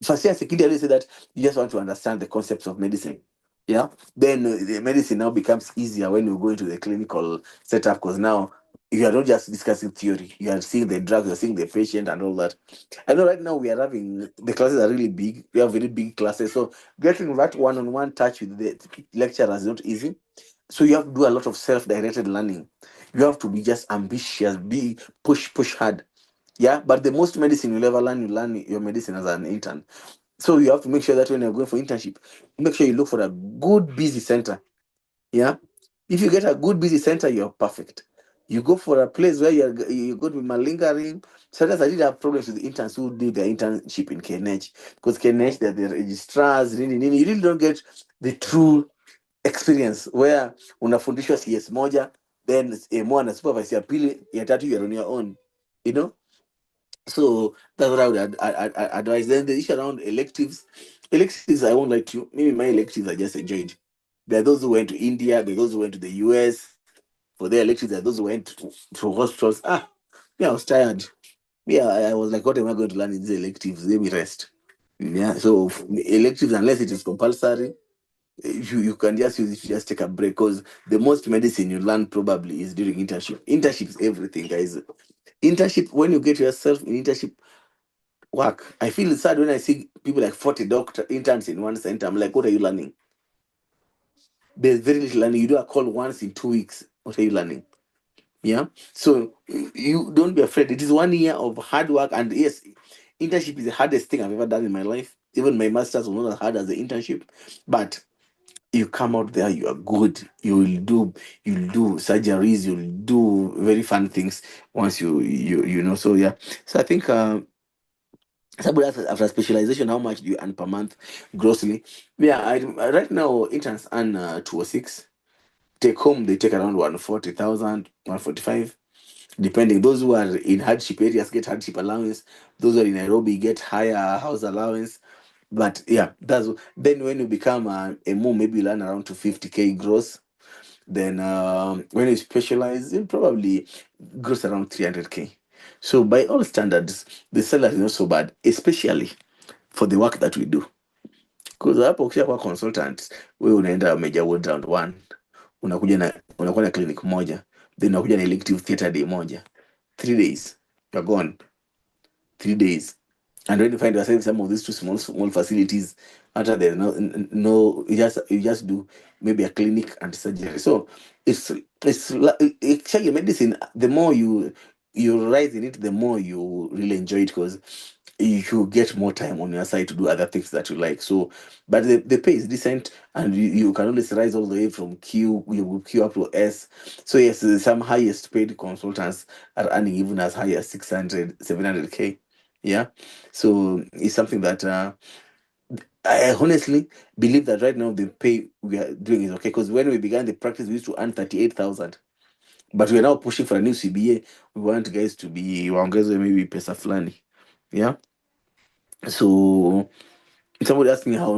first year secondary. I say that you just want to understand the concepts of medicine. Yeah. Then the medicine now becomes easier when you go into the clinical setup, because now you are not just discussing theory. You are seeing the drug, you're seeing the patient and all that. I know right now we are having the classes are really big. We have very big classes. So getting that one-on-one touch with the lecturer is not easy. So you have to do a lot of self-directed learning. You have to be just ambitious, be push hard. Yeah, but the most medicine you'll ever learn, you learn your medicine as an intern. So you have to make sure that when you're going for internship, make sure you look for a good busy center. Yeah. If you get a good busy center, you're perfect. You go for a place where you're going to be malingering. Sometimes I did have problems with the interns who do their internship in KNH, because KNH, they're the registrars, you really don't get the true experience where unafundishwa CS moja, then mwana supervise ya pili, ya tatu you're on your own. You know? So that's what I would advise. Then the issue around electives. Electives, I won't lie to you. Maybe my electives I just enjoyed. There are those who went to India, there are those who went to the US for their electives, there are those who went to hospitals. Yeah, I was tired. Yeah, I was like, what am I going to learn in these electives? Let me rest. Yeah, so electives, unless it is compulsory, you can just use it to just take a break, because the most medicine you learn probably is during internship. Internship is everything, guys. Internship, when you get yourself in internship work, I feel sad when I see people like 40 doctor interns in one center. I'm like, what are you learning? There's very little learning. You do a call once in 2 weeks. What are you learning? Yeah. So you don't be afraid. It is 1 year of hard work. And yes, internship is the hardest thing I've ever done in my life. Even my master's was not as hard as the internship. But you come out there, you are good. You'll do surgeries, you'll do very fun things once you know. So yeah. So I think somebody asked after specialization, how much do you earn per month grossly? Yeah, right now interns earn 206. Take home, they take around 140,000, 145, depending. Those who are in hardship areas get hardship allowance. Those who are in Nairobi get higher house allowance. But yeah, that's then when you become a mom, maybe you earn around to 50K gross. Then when you specialize, you probably gross around 300K. So by all standards, the salary is not so bad, especially for the work that we do. Because hapo ukishakuwa consultant, wewe unaenda major ward round 1, unakuwa na clinic moja, then unakuja na elective theater day moja, 3 days you're gone. 3 days. And when you find yourself in some of these two small facilities, after there's no, you just do maybe a clinic and surgery. So it's actually medicine. The more you rise in it, the more you really enjoy it, because you get more time on your side to do other things that you like. So, but the pay is decent, and you can always rise all the way from Q, you will Q up to S. So yes, some highest paid consultants are earning even as high as 600, 700K. Yeah. So it's something that I honestly believe that right now the pay we are doing is okay, because when we began the practice, we used to earn 38,000. But we are now pushing for a new CBA. We want guys to be waongezwe maybe pesa fulani. Yeah. So somebody asked me how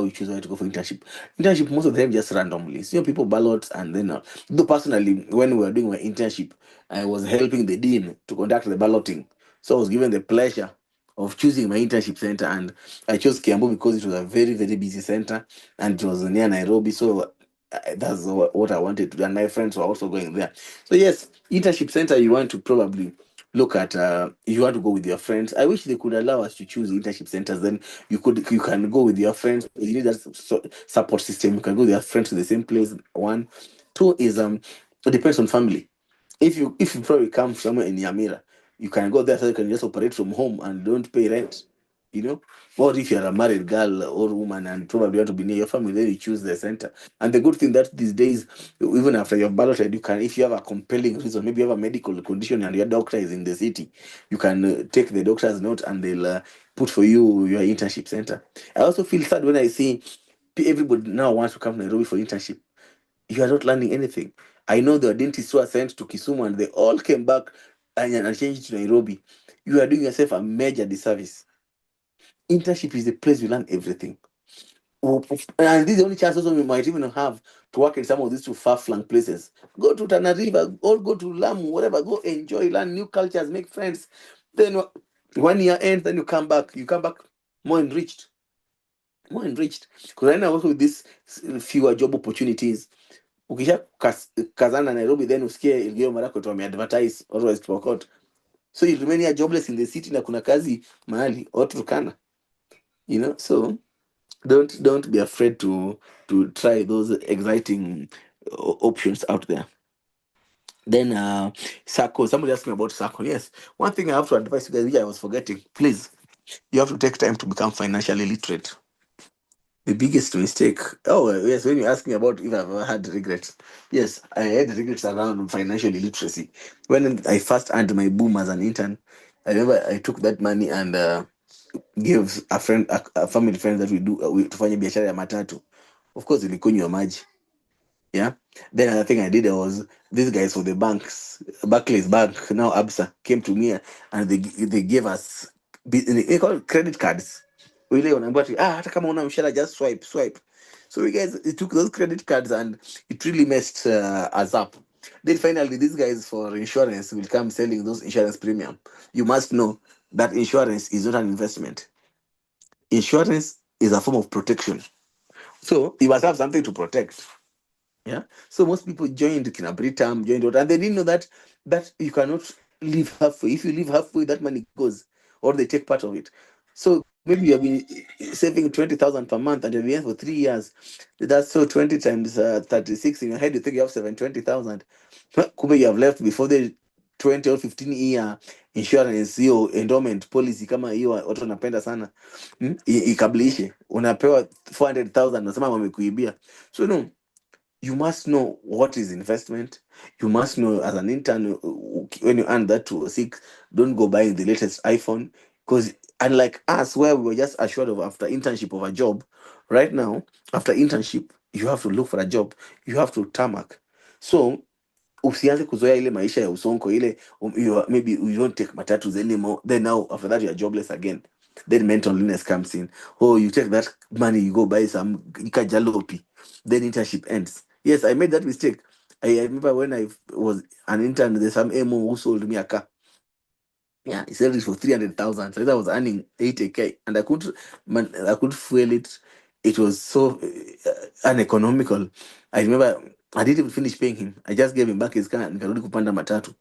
you choose where to go for internship. Internship most of the time just randomly. So people ballot, and then though personally, when we were doing my internship, I was helping the dean to conduct the balloting. So I was given the pleasure of choosing my internship center, and I chose Kiambu because it was a very, very busy center, and it was near Nairobi. So that's what I wanted to do, and my friends were also going there. So yes, internship center, you want to probably look at you want to go with your friends. I wish they could allow us to choose internship centers. Then you can go with your friends. You need that support system. You can go with your friends to the same place. One, two is it depends on family. If you probably come somewhere in Yamira, you can go there, so you can just operate from home and don't pay rent. You know, or if you're a married girl or woman and probably want to be near your family, then you choose the center. And the good thing that these days, even after you've balloted, you can, if you have a compelling reason, maybe you have a medical condition and your doctor is in the city, you can take the doctor's note and they'll put for you your internship center. I also feel sad when I see everybody now wants to come to Nairobi for internship. You are not learning anything. I know the dentists who are sent to Kisumu and they all came back and changed to Nairobi. You are doing yourself a major disservice. Internship is the place you learn everything. And this is the only chance also we might even have to work in some of these two far-flung places. Go to Tana River or go to Lamu, whatever. Go enjoy, learn new cultures, make friends. Then 1 year ends, then you come back. You come back more enriched. More enriched. Because right now also with these fewer job opportunities, ukisha kazana Nairobi, then usikie Elgeyo Marakwet wameadvertise otherwise Pokot. So you remain here jobless in the city na kuna kazi mahali or Turkana. So don't be afraid to try those exciting options out there. Then circle. Somebody asked me about circle. Yes, one thing I have to advise you guys, which I was forgetting, please, you have to take time to become financially literate. The biggest mistake. Oh yes, when you ask me about if I've ever had regrets, yes, I had regrets around financial illiteracy. When I first earned my boom as an intern, I remember I took that money and gave a friend, a family friend that we tufanye biashara ya matatu. Of course, ilikunywa maji. Yeah. Then another thing I did was these guys from the banks, Barclays Bank, now Absa, came to me and they gave us they call it credit cards. Ile unaambiwa ati, hata kama una mshahara just swipe. So we guys, it took those credit cards and it really messed us up. Then finally, these guys for insurance will come selling those insurance premium. You must know that insurance is not an investment. Insurance is a form of protection. So you must have something to protect. Yeah. So most people joined Kinabritam, joined what, and they didn't know that you cannot live halfway. If you live halfway, that money goes, or they take part of it. So maybe you have been saving 20,000 per month, and you've been for 3 years. That's so 20 times 36 in your head. You think you have 720,000. Kumbe you have left before the 20 or 15-year insurance, hiyo endowment policy kama hiyo watu wanapenda sana, ikablishe unapewa 400,000 nasema wamekuibia. So no, you must know what is investment. You must know as an intern, when you earn that 206, don't go buying the latest iPhone. Because unlike us, where we were just assured of after internship of a job, right now, after internship, you have to look for a job. You have to tarmac. So usianze kuzoea ile maisha ya usonko ile, maybe you don't take matatus anymore, then now after that you are jobless again. Then mental illness comes in. Oh, you take that money, you go buy some ikajalopi, then internship ends. Yes, I made that mistake. I remember when I was an intern, there's some MO who sold me a car. Yeah, he sold it for 300,000. So I was earning 80K, and I could fuel it. It was so uneconomical. I remember I didn't even finish paying him. I just gave him back his car and nikarudi kupanda matatu.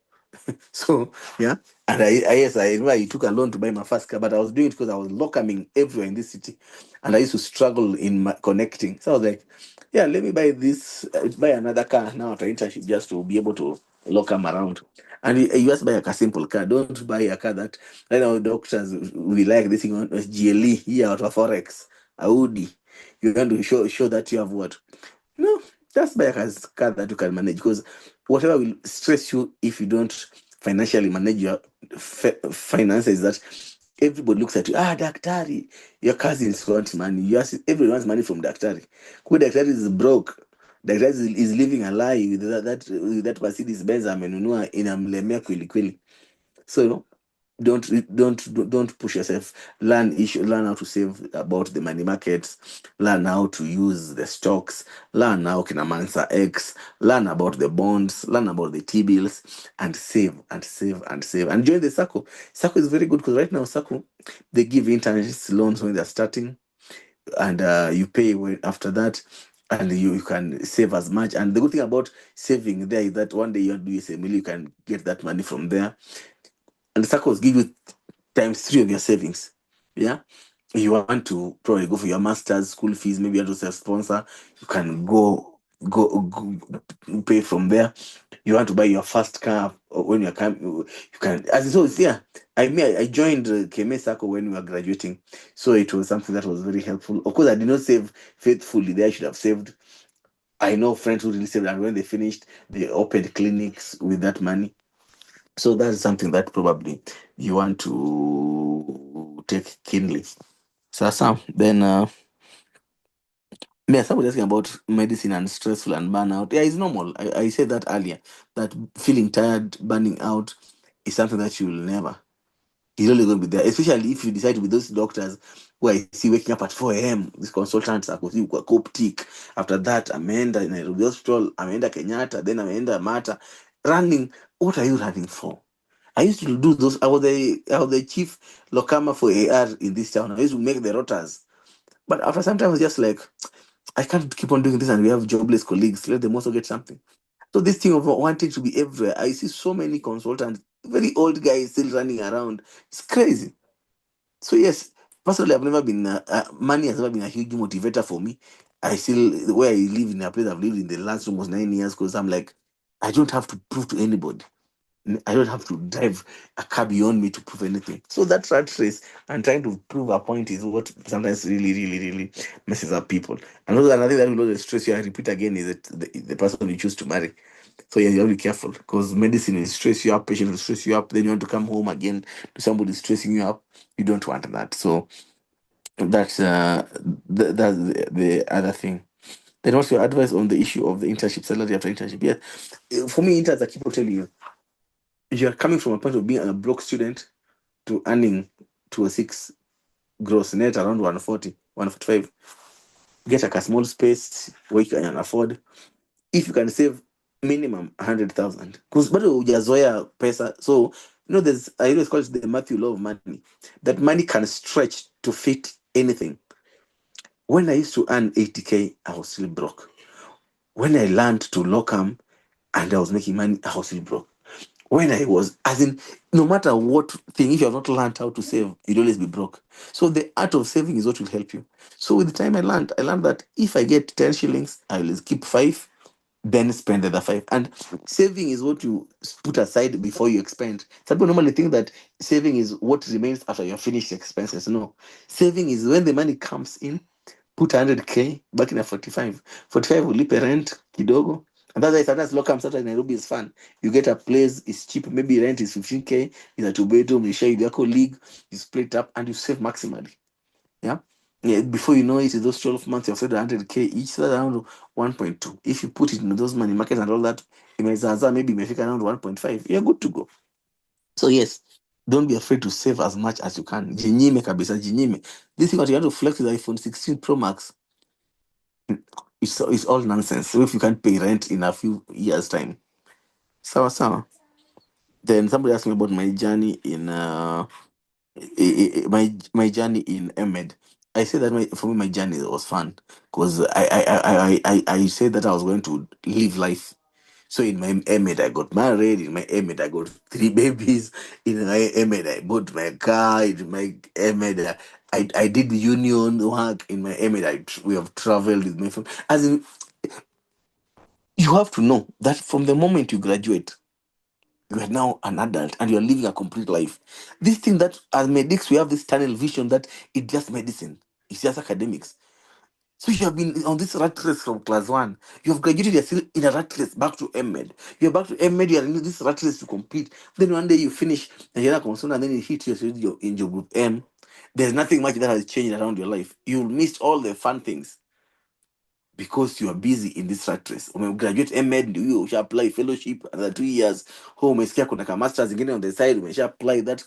So yeah, and I remember I took a loan to buy my first car, but I was doing it because I was locoming everywhere in this city, and I used to struggle in connecting. So I was like, yeah, let me buy this, buy another car now after internship just to be able to locum around. And you just buy a simple car. Don't buy a car that right now doctors we like this thing on GLE here out of Forex, Audi. You want to show that you have what? No, just buy a car that you can manage, because whatever will stress you if you don't financially manage your finances, that everybody looks at you, daktari, your cousins want money, everyone wants money from daktari. Who daktari is broke, daktari is living a lie with that Mercedes Benz amenunua inamlemea kweli kweli. So don't push yourself. Learn how to save about the money markets, learn how to use the stocks, learn how kina Mansa X, learn about the bonds, learn about the T-bills, and save and save and save, and join the circle. Circle is very good because right now circle, they give interest loans when they're starting, and you pay after that, and you can save as much. And the good thing about saving there is that one day you want to do SML, you can get that money from there, and the circles give you times 3 of your savings. Yeah. You want to probably go for your master's school fees, maybe you want to self-sponsor, you can go pay from there. You want to buy your first car when you come, you can, as it was. Yeah, I joined KMPDU Circle when we were graduating, so it was something that was very helpful. Of course, I did not save faithfully there. I should have saved. I know friends who really saved, and when they finished, they opened clinics with that money. So that's something that probably you want to take keenly. So Sam, then somebody asking about medicine and stressful and burnout. Yeah, it's normal. I said that earlier, that feeling tired, burning out is something that you will never. It's only going to be there, especially if you decide to be those doctors who I see waking up at 4 a.m. These consultants are Coptic. After that, ameenda in Nairobi Hospital, ameenda Kenyatta, then ameenda Mata. Running. What are you running for? I used to do those. I was the chief locama for AR in this town. I used to make the rotas. But after some time, I was just like, I can't keep on doing this, and we have jobless colleagues. Let them also get something. So this thing of wanting to be everywhere, I see so many consultants, very old guys still running around. It's crazy. So yes, personally, I've never been, money has never been a huge motivator for me. I still, where I live in a place I've lived in the last almost 9 years, because I'm like, I don't have to prove to anybody. I don't have to drive a car beyond me to prove anything. So that rat race and trying to prove a point is what sometimes really, really, really messes up people. And also another thing that will always stress you, I repeat again, is that the person you choose to marry. So yeah, you have to be careful, because medicine will stress you up, patient will stress you up, then you want to come home again to somebody stressing you up. You don't want that. So that's that's the other thing. Then what's your advice on the issue of the internship salary after internship? Yeah, for me, interns, I keep on telling you, you're coming from a point of being a broke student to earning 206. gross net around 140, 145. Get like a small space where you can afford. If you can save minimum 100,000, because bado hujazoea pesa. So there's, I always call it the Matthew law of money, that money can stretch to fit anything. When I used to earn 80K, I was still broke. When I learned to locum and I was making money, I was still broke. When I was, as in, no matter what thing, if you have not learned how to save, you'll always be broke. So the art of saving is what will help you. So with the time I learned that if I get 10 shillings, I will keep 5, then spend the other 5. And saving is what you put aside before you expend. Some people normally think that saving is what remains after you have finished expenses. No, saving is when the money comes in, put 100K back in a 45. 45 will lipe rent kidogo. And that's why sometimes locum sometimes Nairobi is fun. You get a place, it's cheap, maybe rent is 15K, it's a 2 bedroom, you share with your colleague, you split up and you save maximally. Yeah. Yeah, before you know it, in those 12 months, you've saved 100K each, so that's around 1.2. If you put it in those money markets and all that, maybe you may take around 1.5. You're good to go. So yes, don't be afraid to save as much as you can. Jinyime kabisa, jinyime. This thing that you have to flex with iPhone 16 Pro Max, it's all nonsense. So if you can't pay rent in a few years' time. Sawa. Then somebody asked me about my journey in my journey in Med. I said that for me my journey was fun because I said that I was going to live life. So in my Med I got married. In my Med I got 3 babies. In my Med I bought my car. In my Med I did union work. In my Med we have traveled with my family. As in, you have to know that from the moment you graduate, you are now an adult and you are living a complete life. This thing that as medics we have this tunnel vision that it's just medicine, it's just academics. So you have been on this rat race from class 1. You have graduated, you're still in a rat race back to MEd. You're back to MEd, you're in this rat race to complete. Then one day you finish and you're not concerned, and then you hit in your group M. There's nothing much that has changed around your life. You missed all the fun things because you are busy in this rat race. Umegraduate MEd, you usha apply fellowship another 2 years. Umesikia kuna ka masters ingine on the side, umesha apply that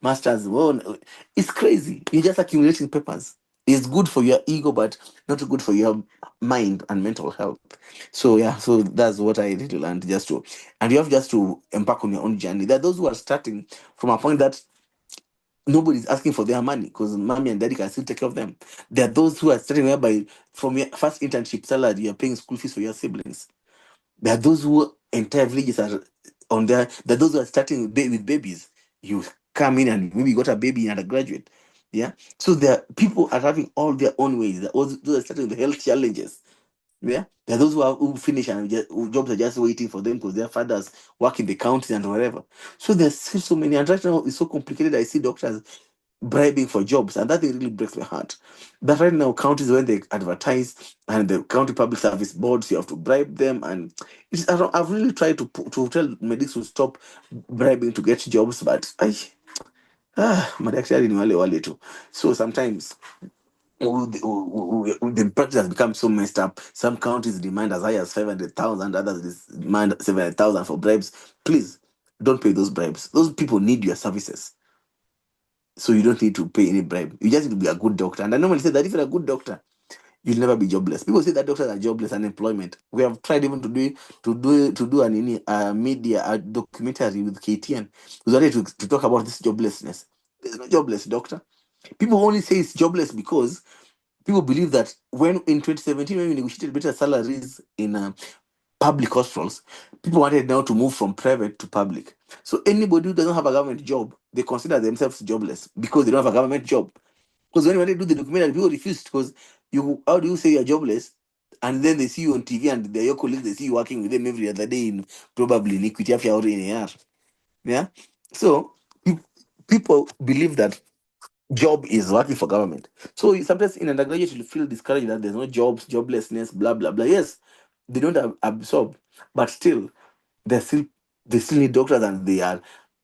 masters. Well, it's crazy. You're just accumulating papers. It's good for your ego, but not good for your mind and mental health. So yeah, so that's what I need to learn, and you have just to embark on your own journey. There are those who are starting from a point that nobody's asking for their money because mommy and daddy can still take care of them. There are those who are starting whereby from your first internship salary, you're paying school fees for your siblings. There are those who entire villages are on there. There are those who are starting with babies. You come in and maybe you got a baby and a graduate. Yeah. So there are people are having all their own ways. Those are starting with the health challenges. Yeah. There are those who finish and whose jobs are just waiting for them because their fathers work in the county and whatever. So there's still so many. And right now it's so complicated. I see doctors bribing for jobs, and that thing really breaks my heart. That right now counties, when they advertise and the county public service boards, you have to bribe them, and I've really tried to tell medics to stop bribing to get jobs, but madaktari ni wale tu. So sometimes the practice has become so messed up. Some counties demand as high as 500,000, others demand 700,000 for bribes. Please don't pay those bribes. Those people need your services. So you don't need to pay any bribe. You just need to be a good doctor. And I normally say that if you're a good doctor, you'll never be jobless. People say that doctors are jobless, unemployment. We have tried even to do a documentary with KTN. We wanted to talk about this joblessness. There's no jobless doctor. People only say it's jobless because people believe that when in 2017 when we negotiated better salaries in public hospitals, people wanted now to move from private to public. So anybody who doesn't have a government job, they consider themselves jobless because they don't have a government job. Because when they do the documentary, people refused because how do you say you're jobless? And then they see you on TV and they're your colleagues, they see you working with them every other day in probably in Equity Afya or in AR. Yeah. So people believe that job is working for government. So sometimes in undergraduate you feel discouraged that there's no jobs, joblessness, blah blah blah. Yes, they don't absorb, but still they still they still need doctors and they are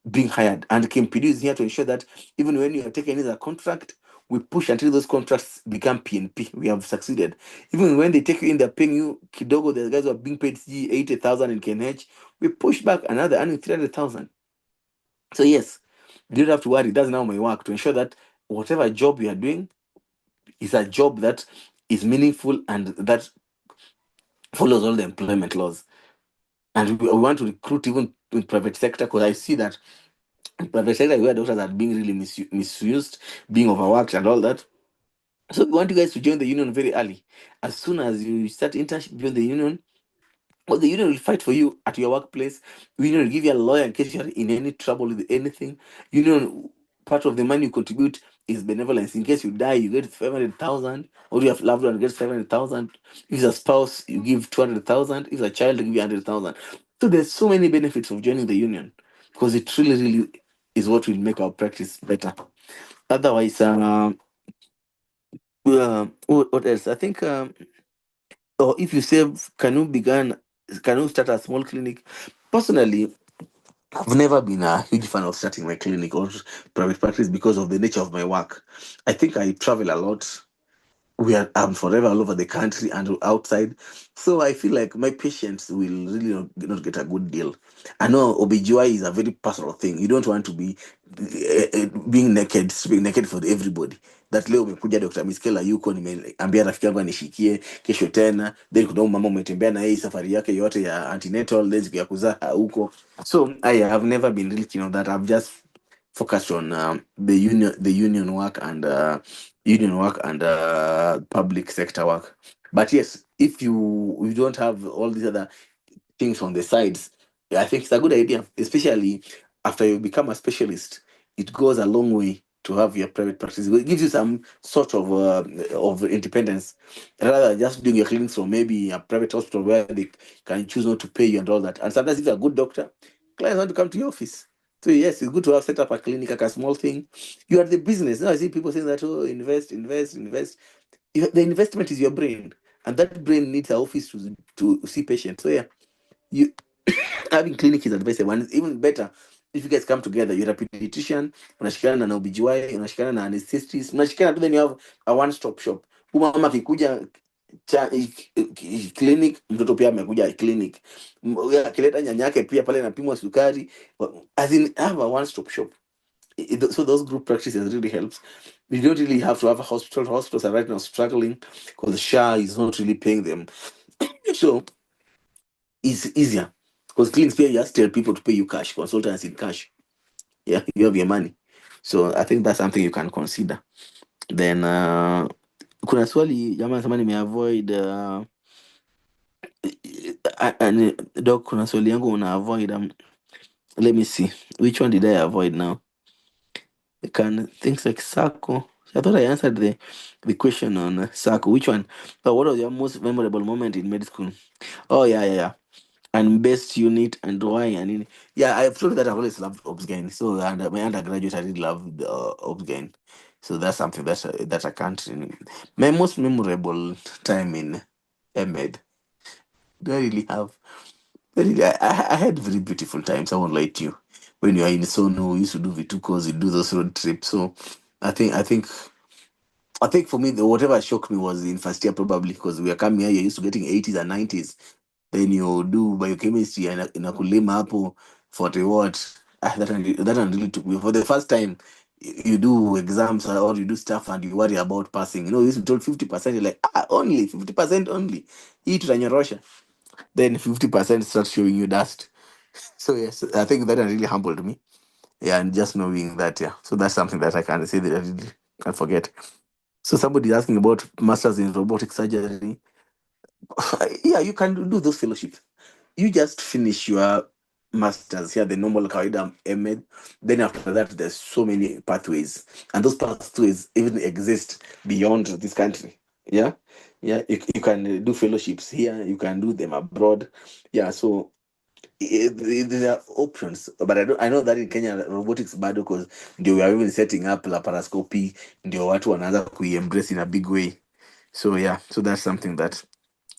being hired. And KMPDU is here to ensure that even when you are taking in a contract, we push until those contracts become PNP. We have succeeded. Even when they take you in, they're paying you kidogo. The guys who are being paid 80,000 in KNH. We push back another earning 300,000. So yes, you don't have to worry. That's now my work to ensure that whatever job you are doing is a job that is meaningful and that follows all the employment laws. And we want to recruit even in private sector, because I see that in private sector where doctors are being really misused, being overworked and all that. So we want you guys to join the union very early. As soon as you start internship, join the union. Well, the union will fight for you at your workplace. Union will give you a lawyer in case you're in any trouble with anything. Union, part of the money you contribute is benevolence. In case you die, you get 500,000, or you have loved one gets 500,000. If it's a spouse, you give 200,000. If it's a child, you give you 100,000. So there's so many benefits of joining the union, because it really, really is what will make our practice better. Otherwise, what else? I think, or if you say, can you start a small clinic? Personally, I've never been a huge fan of starting my clinic or private practice because of the nature of my work. I think I travel a lot. I'm forever all over the country and outside. So I feel like my patients will really not get a good deal. I know OBGY is a very personal thing. You don't want to be being naked, speaking naked for everybody. That leo umekuja Dr. Miskellah yuko, nimeambia rafiki yangu anishikie kesho tena, then kuna huyu mama umetembea na yeye safari yake yote ya antenatal, then siku ya kuzaa huko. So I have never been really keen on that. I've just focused on the union work and public sector work. But yes, if you don't have all these other things on the sides, I think it's a good idea, especially after you become a specialist. It goes a long way to have your private practice. It gives you some sort of independence, rather than just doing your clinics from maybe a private hospital where they can choose not to pay you and all that. And sometimes if you're a good doctor, clients want to come to your office. So yes, it's good to have set up a clinic, like a small thing. You are the business. Now I see people saying that, oh, invest, invest, invest. The investment is your brain, and that brain needs an office to see patients. So yeah, you having clinic is advisable, and it's even better if you guys come together. You're a pediatrician, unashikana na OBGY, unashikana na anesthetist, unashikana, then you have a one-stop shop. Mama akikuja clinic, mtoto pia amekuja clinic. Akileta nyanyake pia pale napimwa sukari. As in, have a one-stop shop. So those group practices really helps. You don't really have to have a hospital. Hospitals are right now struggling because the SHA is not really paying them. So it's easier, because clinics pay, you just tell people to pay you cash, consultants in cash. Yeah, you have your money. So I think that's something you can consider. Then kuna swali jamaa nasema nimeavoid doc, kuna swali yangu una avoid let me see, which one did I avoid now? I can things like Sako. I thought I answered the question on Sako. Which one? But what was your most memorable moment in med school? Oh yeah. And best unit and why and yeah, I've told you that I've always loved Obsgain. So and my undergraduate I did love Obsgain. So that's something that I can't my most memorable time in med. Do I really have really, I had very beautiful times, I won't lie to you. When you are in Sono, we used to do Vitucos, we do those road trips. So I think for me, whatever shocked me was in first year, probably because we are coming here, you're used to getting 80s and 90s. Then you do biochemistry and inakulima hapo 40 what. That one really took me. For the first time, you do exams or you do stuff and you worry about passing. You used to be told 50%, you're like, only 50% only. Hii tutanyorosha. Then 50% starts showing you dust. So yes, I think that one really humbled me. Yeah, and just knowing that, yeah. So that's something that I can say that I really can't forget. So somebody is asking about masters in robotic surgery. Yeah, you can do those fellowships. You just finish your masters here, the normal kawaida med. Then after that, there's so many pathways, and those pathways even exist beyond this country. Yeah, yeah. You can do fellowships here. You can do them abroad. Yeah, so there are options, but I know that in Kenya robotics bado, because we are even setting up laparoscopy, ndio watu wanaanza kuiembrace in a big way. So yeah, so that's something that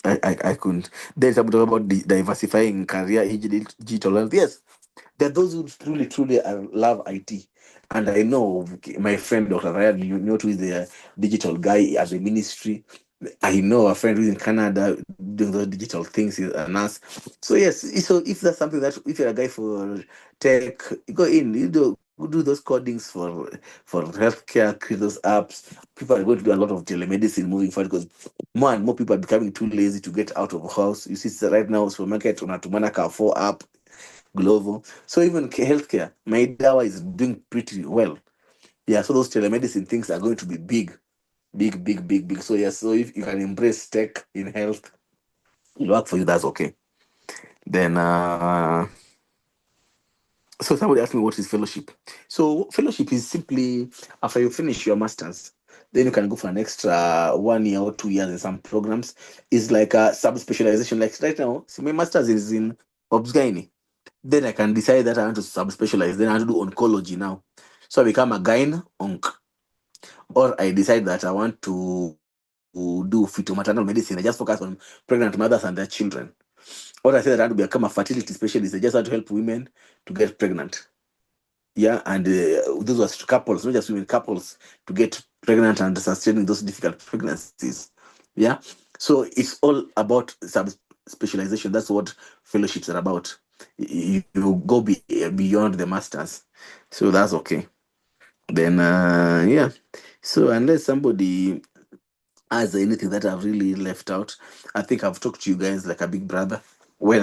I couldn't. There's something about diversifying career in digital health. Yes, there are those who truly love IT. And I know my friend Dr. Ryan, who is the digital guy at the ministry. I know a friend who's in Canada doing those digital things, is a nurse. So yes, so if that's something that if you're a guy for tech, go in, do those codings for healthcare, create those apps. People are going to do a lot of telemedicine moving forward because more and more people are becoming too lazy to get out of the house. You see, right now, supermarket unatumana Carrefour app, Glovo. So even healthcare, my Dawa is doing pretty well. Yeah, so those telemedicine things are going to be big, big, big, big, big. So yes, so if you can embrace tech in health, it'll work for you. That's okay. Then so somebody asked me what is fellowship. So fellowship is simply after you finish your masters, then you can go for an extra 1 year or 2 years in some programs. It's like a sub-specialization. Like right now, see, my masters is in obs gynae. Then I can decide that I want to sub-specialize. Then I want to do oncology now. So I become a gyne onc. Or I decide that I want to do fetal-maternal medicine. I just focus on pregnant mothers and their children. Or I say that I want to become a fertility specialist. I just want to help women to get pregnant. Yeah, and those were couples, not just women, couples to get pregnant and sustaining those difficult pregnancies. Yeah, so it's all about sub specialization. That's what fellowships are about. You go beyond the masters, so that's okay. Then, yeah. So unless somebody has anything that I've really left out, I think I've talked to you guys like a big brother. When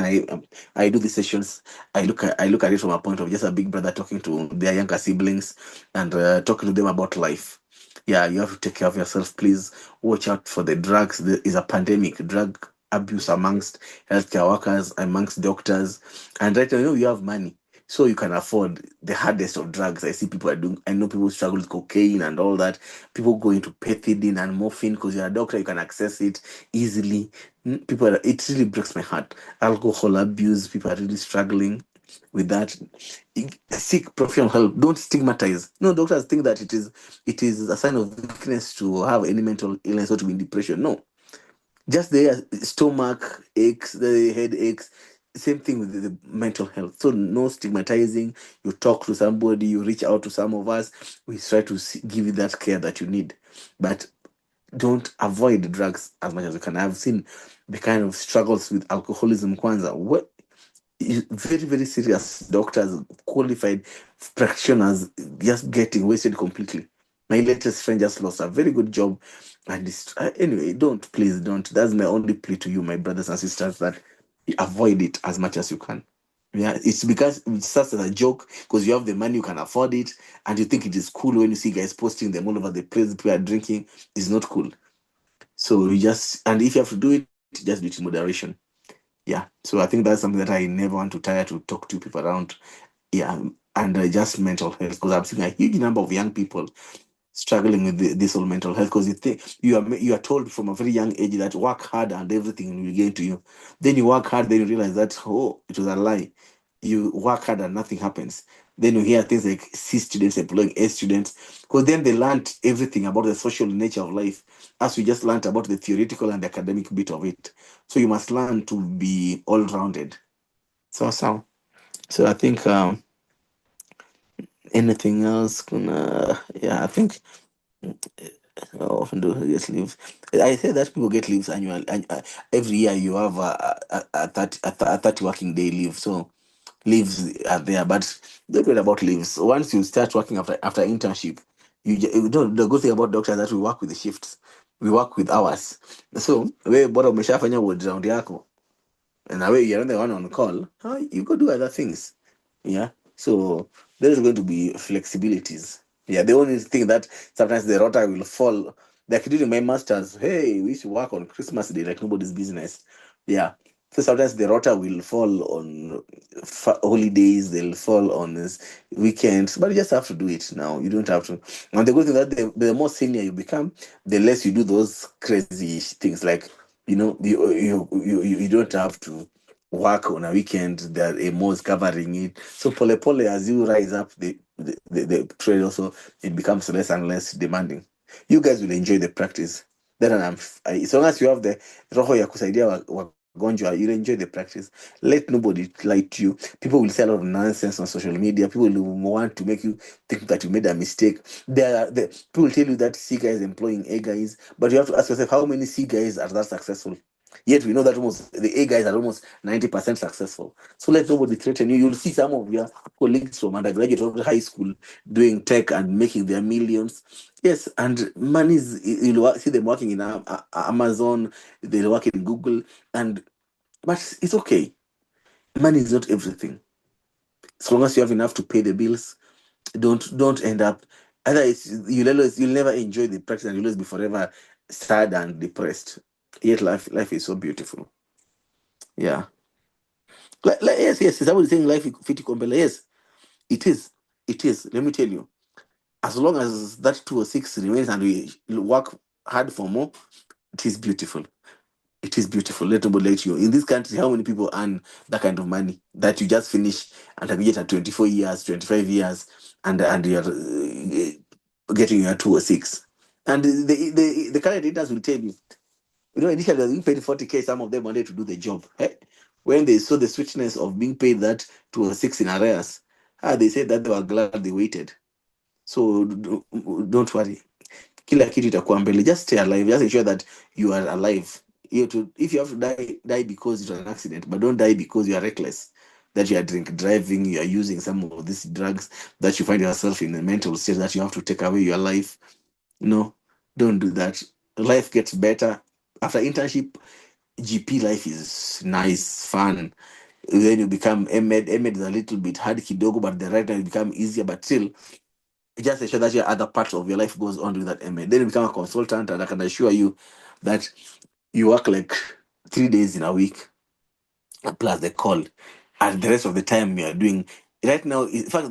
I do these sessions, I look at it from a point of just a big brother talking to their younger siblings and talking to them about life. Yeah, you have to take care of yourself. Please watch out for the drugs. There is a pandemic, drug abuse amongst healthcare workers, amongst doctors, and right now you have money, so you can afford the hardest of drugs. I see people are doing. I know people struggle with cocaine and all that. People go into pethidine and morphine because you're a doctor, you can access it easily. It really breaks my heart. Alcohol abuse, people are really struggling with that. Seek professional help. Don't stigmatize. No, doctors think that it is a sign of weakness to have any mental illness or to be in depression. No, just the stomach aches, the head aches. Same thing with the mental health. So no stigmatizing. You talk to somebody. You reach out to some of us. We try to give you that care that you need, but don't avoid drugs as much as you can. I've seen the kind of struggles with alcoholism. Kwanza, what very, very serious doctors, qualified practitioners, just getting wasted completely. My latest friend just lost a very good job, and anyway, please don't. That's my only plea to you, my brothers and sisters, that you avoid it as much as you can. Yeah, it's because it starts as a joke because you have the money, you can afford it, and you think it is cool when you see guys posting them all over the place. People are drinking. It's not cool. So and if you have to do it, just do it in moderation. Yeah, so I think that's something that I never want to tire to talk to people around. Yeah, and just mental health, because I'm seeing a huge number of young people struggling with this whole mental health, because you are told from a very young age that work hard and everything will get to you. Then you work hard, then you realize that, oh, it was a lie. You work hard and nothing happens. Then you hear things like C students employing A students, because then they learned everything about the social nature of life, as we just learned about the theoretical and academic bit of it. So you must learn to be all rounded. So I think anything else gonna, yeah, I think how often do you get leaves? I say that people get leaves annual, and every year you have a 30 working day leave. So leaves are there, but don't worry about leaves. Once you start working after internship, you know the good thing about doctors is that we work with the shifts, we work with hours. So we bora umeshafanya ward round yako, and now you're not the one on call. You go do other things. Yeah. So there's going to be flexibilities. Yeah. The only thing that sometimes the rota will fall. Like during my masters, hey, we used to work on Christmas Day like nobody's business. Yeah. So sometimes the rota will fall on holidays, they'll fall on weekends, but you just have to do it now. You don't have to. And the good thing that the more senior you become, the less you do those crazy things. Like, you don't have to work on a weekend that a more is covering it. So pole as you rise up the trade also, it becomes less and less demanding. You guys will enjoy the practice. As long as you have the roho ya kusaidia wagonjwa, you'll enjoy the practice. Let nobody lie to you. People will say a lot of nonsense on social media. People will want to make you think that you made a mistake. People will tell you that C guys employing A guys, but you have to ask yourself, how many C guys are that successful? Yet we know that almost the A guys are almost 90% successful. So let nobody threaten you. You'll see some of your colleagues from undergraduate or high school doing tech and making their millions. Yes, and money is, you'll see them working in Amazon, they work in Google, but it's okay. Money is not everything. As long as you have enough to pay the bills, don't end up, otherwise you'll never enjoy the practice and you'll always be forever sad and depressed. Yet life is so beautiful. Yeah. Yes, somebody saying life is fit compare. Yes, it is. It is. Let me tell you. As long as that 206 remains and we work hard for more, it is beautiful. It is beautiful. Let nobody let you. In this country, how many people earn that kind of money that you just finish and have yet at 24 years, 25 years, and you're getting your 206? And the current leaders will tell you, initially they were being paid 40K, some of them wanted to do the job. Eh? When they saw the sweetness of being paid that 206 in arrears, they said that they were glad they waited. So don't worry. Kila kitu itakuwa mbele. Just stay alive. Just ensure that you are alive. If you have to die because it was an accident, but don't die because you are reckless. That you are drink driving, you are using some of these drugs, that you find yourself in a mental state that you have to take away your life. No, don't do that. Life gets better. After internship, GP life is nice, fun. Then you become MED. MED is a little bit hard kidogo, but the right now you become easier, but still just ensure that your other parts of your life goes on with that MED. Then you become a consultant, and I can assure you that you work like 3 days in a week plus the call, and the rest of the time you are doing. Right now, in fact,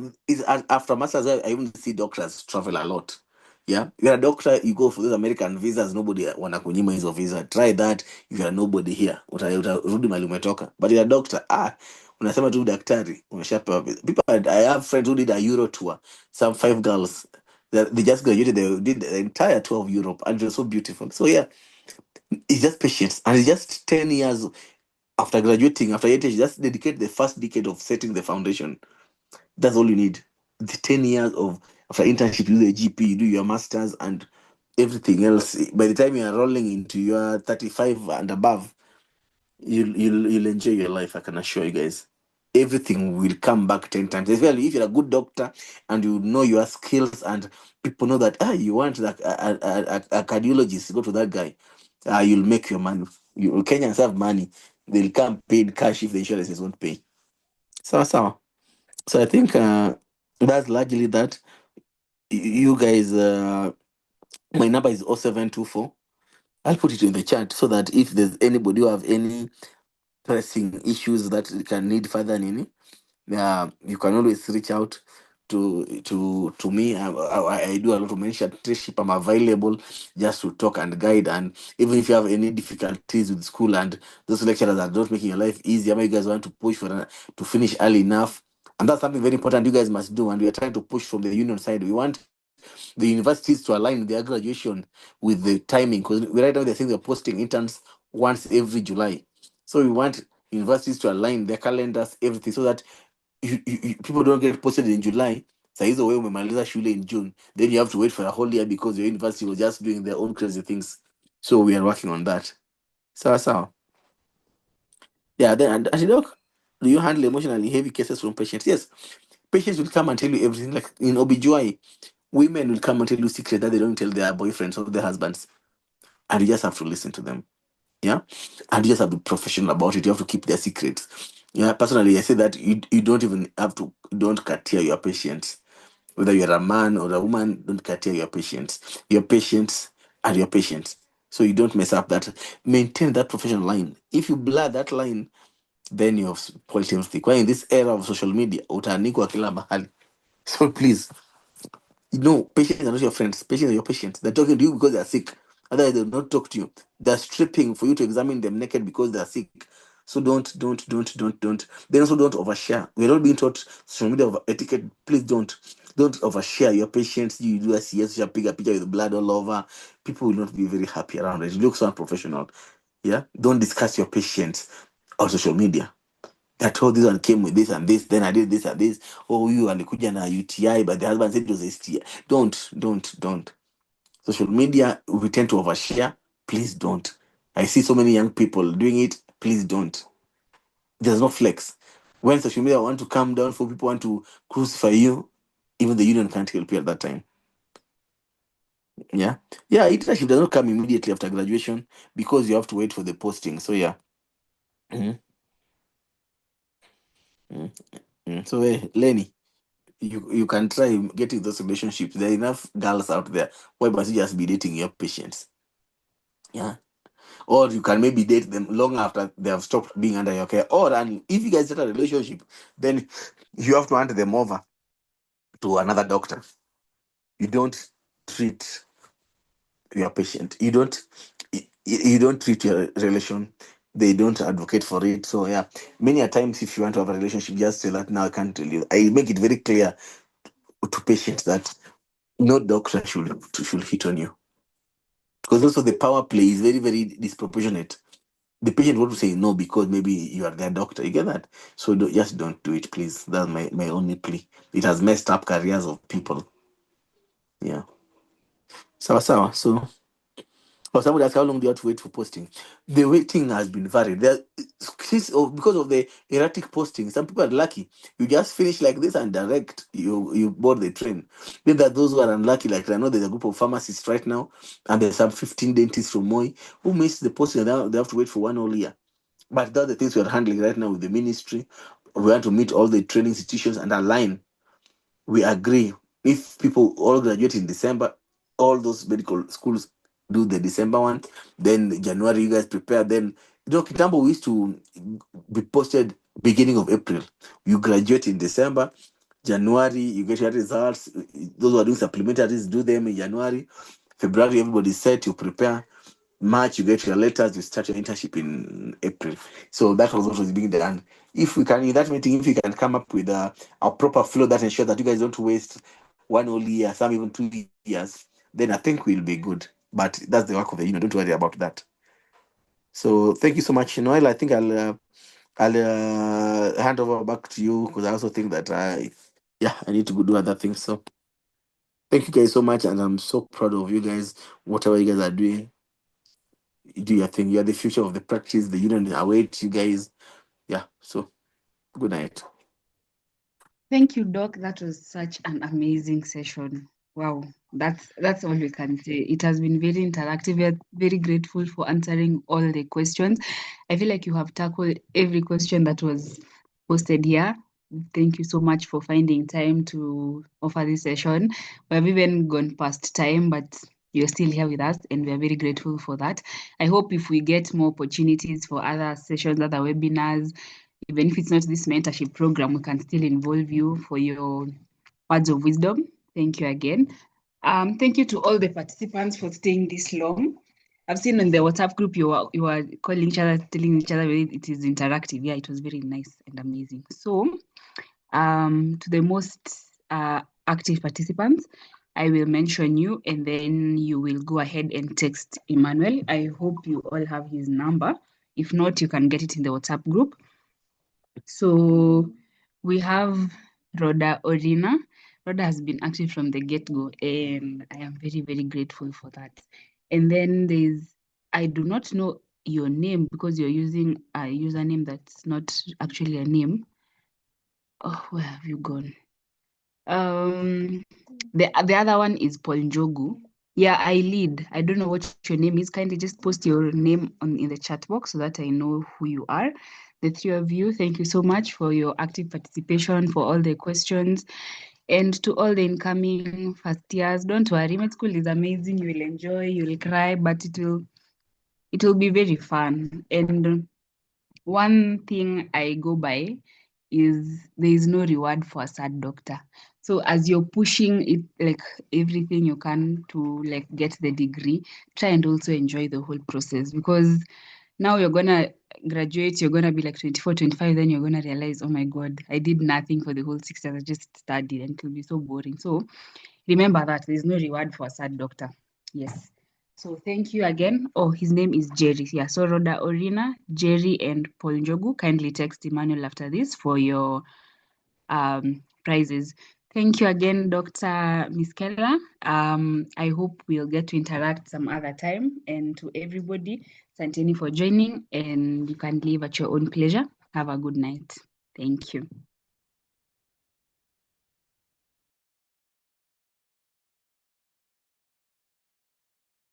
after masters, I even see doctors travel a lot. Yeah, you're a doctor, you go for those American visas, nobody wanakunyima hizo visa. Try that. If you're nobody here, utarudi mali umetoka. But you're a doctor, unasema tu daktari, umeshapewa visa. I have friends who did a Euro tour, some 5 girls, they just graduated, they did the entire tour of Europe, and it was so beautiful. So yeah, it's just patience, and it's just 10 years after graduating, after 8 years, just dedicate the first decade of setting the foundation. That's all you need. The 10 years of after internship, you do the GP, you do your masters, and everything else. By the time you are rolling into your 35 and above, you'll enjoy your life. I can assure you guys. Everything will come back 10 times. Especially if you're a good doctor and you know your skills, and people know that you want a cardiologist, go to that guy. You'll make your money. Kenyans have money. They'll come paid cash if the insurances won't pay. So I think that's largely that. You guys, my number is 0724. I'll put it in the chat so that if there's anybody who have any pressing issues that can need further nini, you can always reach out to me. I do a lot of mentorship. I'm available just to talk and guide. And even if you have any difficulties with school and those lecturers are not making your life easier, you guys want to push to finish early enough, and that's something very important you guys must do. And we are trying to push from the union side. We want the universities to align their graduation with the timing, because right now they're saying they're posting interns once every July. So we want universities to align their calendars, everything, so that people don't get posted in July. So either way, umemaliza shule in June, then you have to wait for a whole year because your university was just doing their own crazy things. So we are working on that. So yeah. Then and doc, do you handle emotionally heavy cases from patients? Yes, patients will come and tell you everything. Like in OBGY, women will come and tell you secrets that they don't tell their boyfriends or their husbands, and you just have to listen to them. Yeah, and you just have to be professional about it. You have to keep their secrets. Yeah, personally, I say that you don't even have to, don't curtail your patients. Whether you're a man or a woman, don't curtail your patients. Your patients are your patients. So you don't mess up that. Maintain that professional line. If you blur that line, then you have spoiled everything. Why in this era of social media, utaandikwa kila mahali. So please, patients are not your friends. Patients are your patients. They're talking to you because they're sick. Otherwise, they'll not talk to you. They're stripping for you to examine them naked because they're sick. So don't. Then also don't overshare. We're not being taught social media of etiquette. Please don't overshare your patients. You do a CS, you pick a picture with blood all over. People will not be very happy around it. It looks so unprofessional. Yeah. Don't discuss your patients on social media. I told this one came with this and this, then I did this and this. Oh, you alikuja na UTI, but the husband said it was STI. Don't. Social media, we tend to overshare. Please don't. I see so many young people doing it. Please don't. There's no flex. When social media want to come down for people want to crucify you, even the union can't help you at that time. Yeah. Yeah, internship does not come immediately after graduation because you have to wait for the posting. So yeah. Mhm. Mhm. So Lenny, you can try getting those relationships. There are enough girls out there. Why must you just be dating your patients? Yeah. Or you can maybe date them long after they have stopped being under your care. Or and if you guys start a relationship, then you have to hand them over to another doctor. You don't treat your patient. You don't treat your relation. They don't advocate for it. So yeah, many a times if you want to have a relationship, just say that now I can't tell you. I make it very clear to patients that no doctor should hit on you. Because also the power play is very, very disproportionate. The patient want to say no because maybe you are their doctor. You get that? So just don't do it, please. That's my only plea. It has messed up careers of people. Yeah. Sawa. So for somebody asked how long do you have to wait for posting? The waiting has been varied. Because of the erratic posting, some people are lucky. You just finish like this and direct you board the train. Then there are those who are unlucky, like I know there's a group of pharmacists right now, and there's some 15 dentists from Moi who missed the posting and they have to wait for 1 whole year. But that's the things we're handling right now with the ministry. We want to meet all the training institutions and align. We agree if people all graduate in December, all those medical schools do the December one, then January you guys prepare. Then Kitambo we used to be posted beginning of April. You graduate in December, January you get your results. Those who are doing supplementaries do them in January. February everybody's set, you prepare. March, you get your letters, you start your internship in April. So that was what was being done. If we can, in that meeting, if we can come up with a proper flow that ensures that you guys don't waste 1 whole year, some even 2 years, then I think we'll be good. But that's the work of the union. Don't worry about that. So thank you so much, Noel. I think I'll hand over back to you because I also think that I need to go do other things. So thank you guys so much, and I'm so proud of you guys. Whatever you guys are doing, do your thing. You're the future of the practice. The union awaits you guys. Yeah. So good night. Thank you, Doc. That was such an amazing session. Wow, that's all we can say. It has been very interactive. We are very grateful for answering all the questions. I feel like you have tackled every question that was posted here. Thank you so much for finding time to offer this session. We have even gone past time, but you're still here with us, and we are very grateful for that. I hope if we get more opportunities for other sessions, other webinars, even if it's not this mentorship program, we can still involve you for your words of wisdom. Thank you again. Thank you to all the participants for staying this long. I've seen in the WhatsApp group you are calling each other, telling each other it is interactive. Yeah, it was very nice and amazing. So, to the most active participants, I will mention you and then you will go ahead and text Emmanuel. I hope you all have his number. If not, you can get it in the WhatsApp group. So we have Rhoda Orina. Rhoda has been active from the get-go, and I am very, very grateful for that. And then I do not know your name because you're using a username that's not actually a name. Oh, where have you gone? The other one is Paul Njogu. Yeah, I lead. I don't know what your name is. Kindly just post your name in the chat box so that I know who you are. The three of you, thank you so much for your active participation, for all the questions, and to all the incoming first years. Don't worry, med school is amazing. You will enjoy, you will cry, but it will be very fun. And one thing I go by is there is no reward for a sad doctor. So as you're pushing it, like everything you can to like get the degree, try and also enjoy the whole process, because now you're gonna graduate, you're gonna be like 24, 25, then you're gonna realize, oh my God, I did nothing for the whole 6 years. I just studied, and it will be so boring. So remember that there's no reward for a sad doctor. Yes. So thank you again. Oh, his name is Jerry. Yeah. So Rhoda Orina, Jerry, and Paul Njogu, kindly text Emmanuel after this for your prizes. Thank you again, Dr. Miskellah. I hope we'll get to interact some other time. And to everybody, Santini for joining, and you can leave at your own pleasure. Have a good night. Thank you.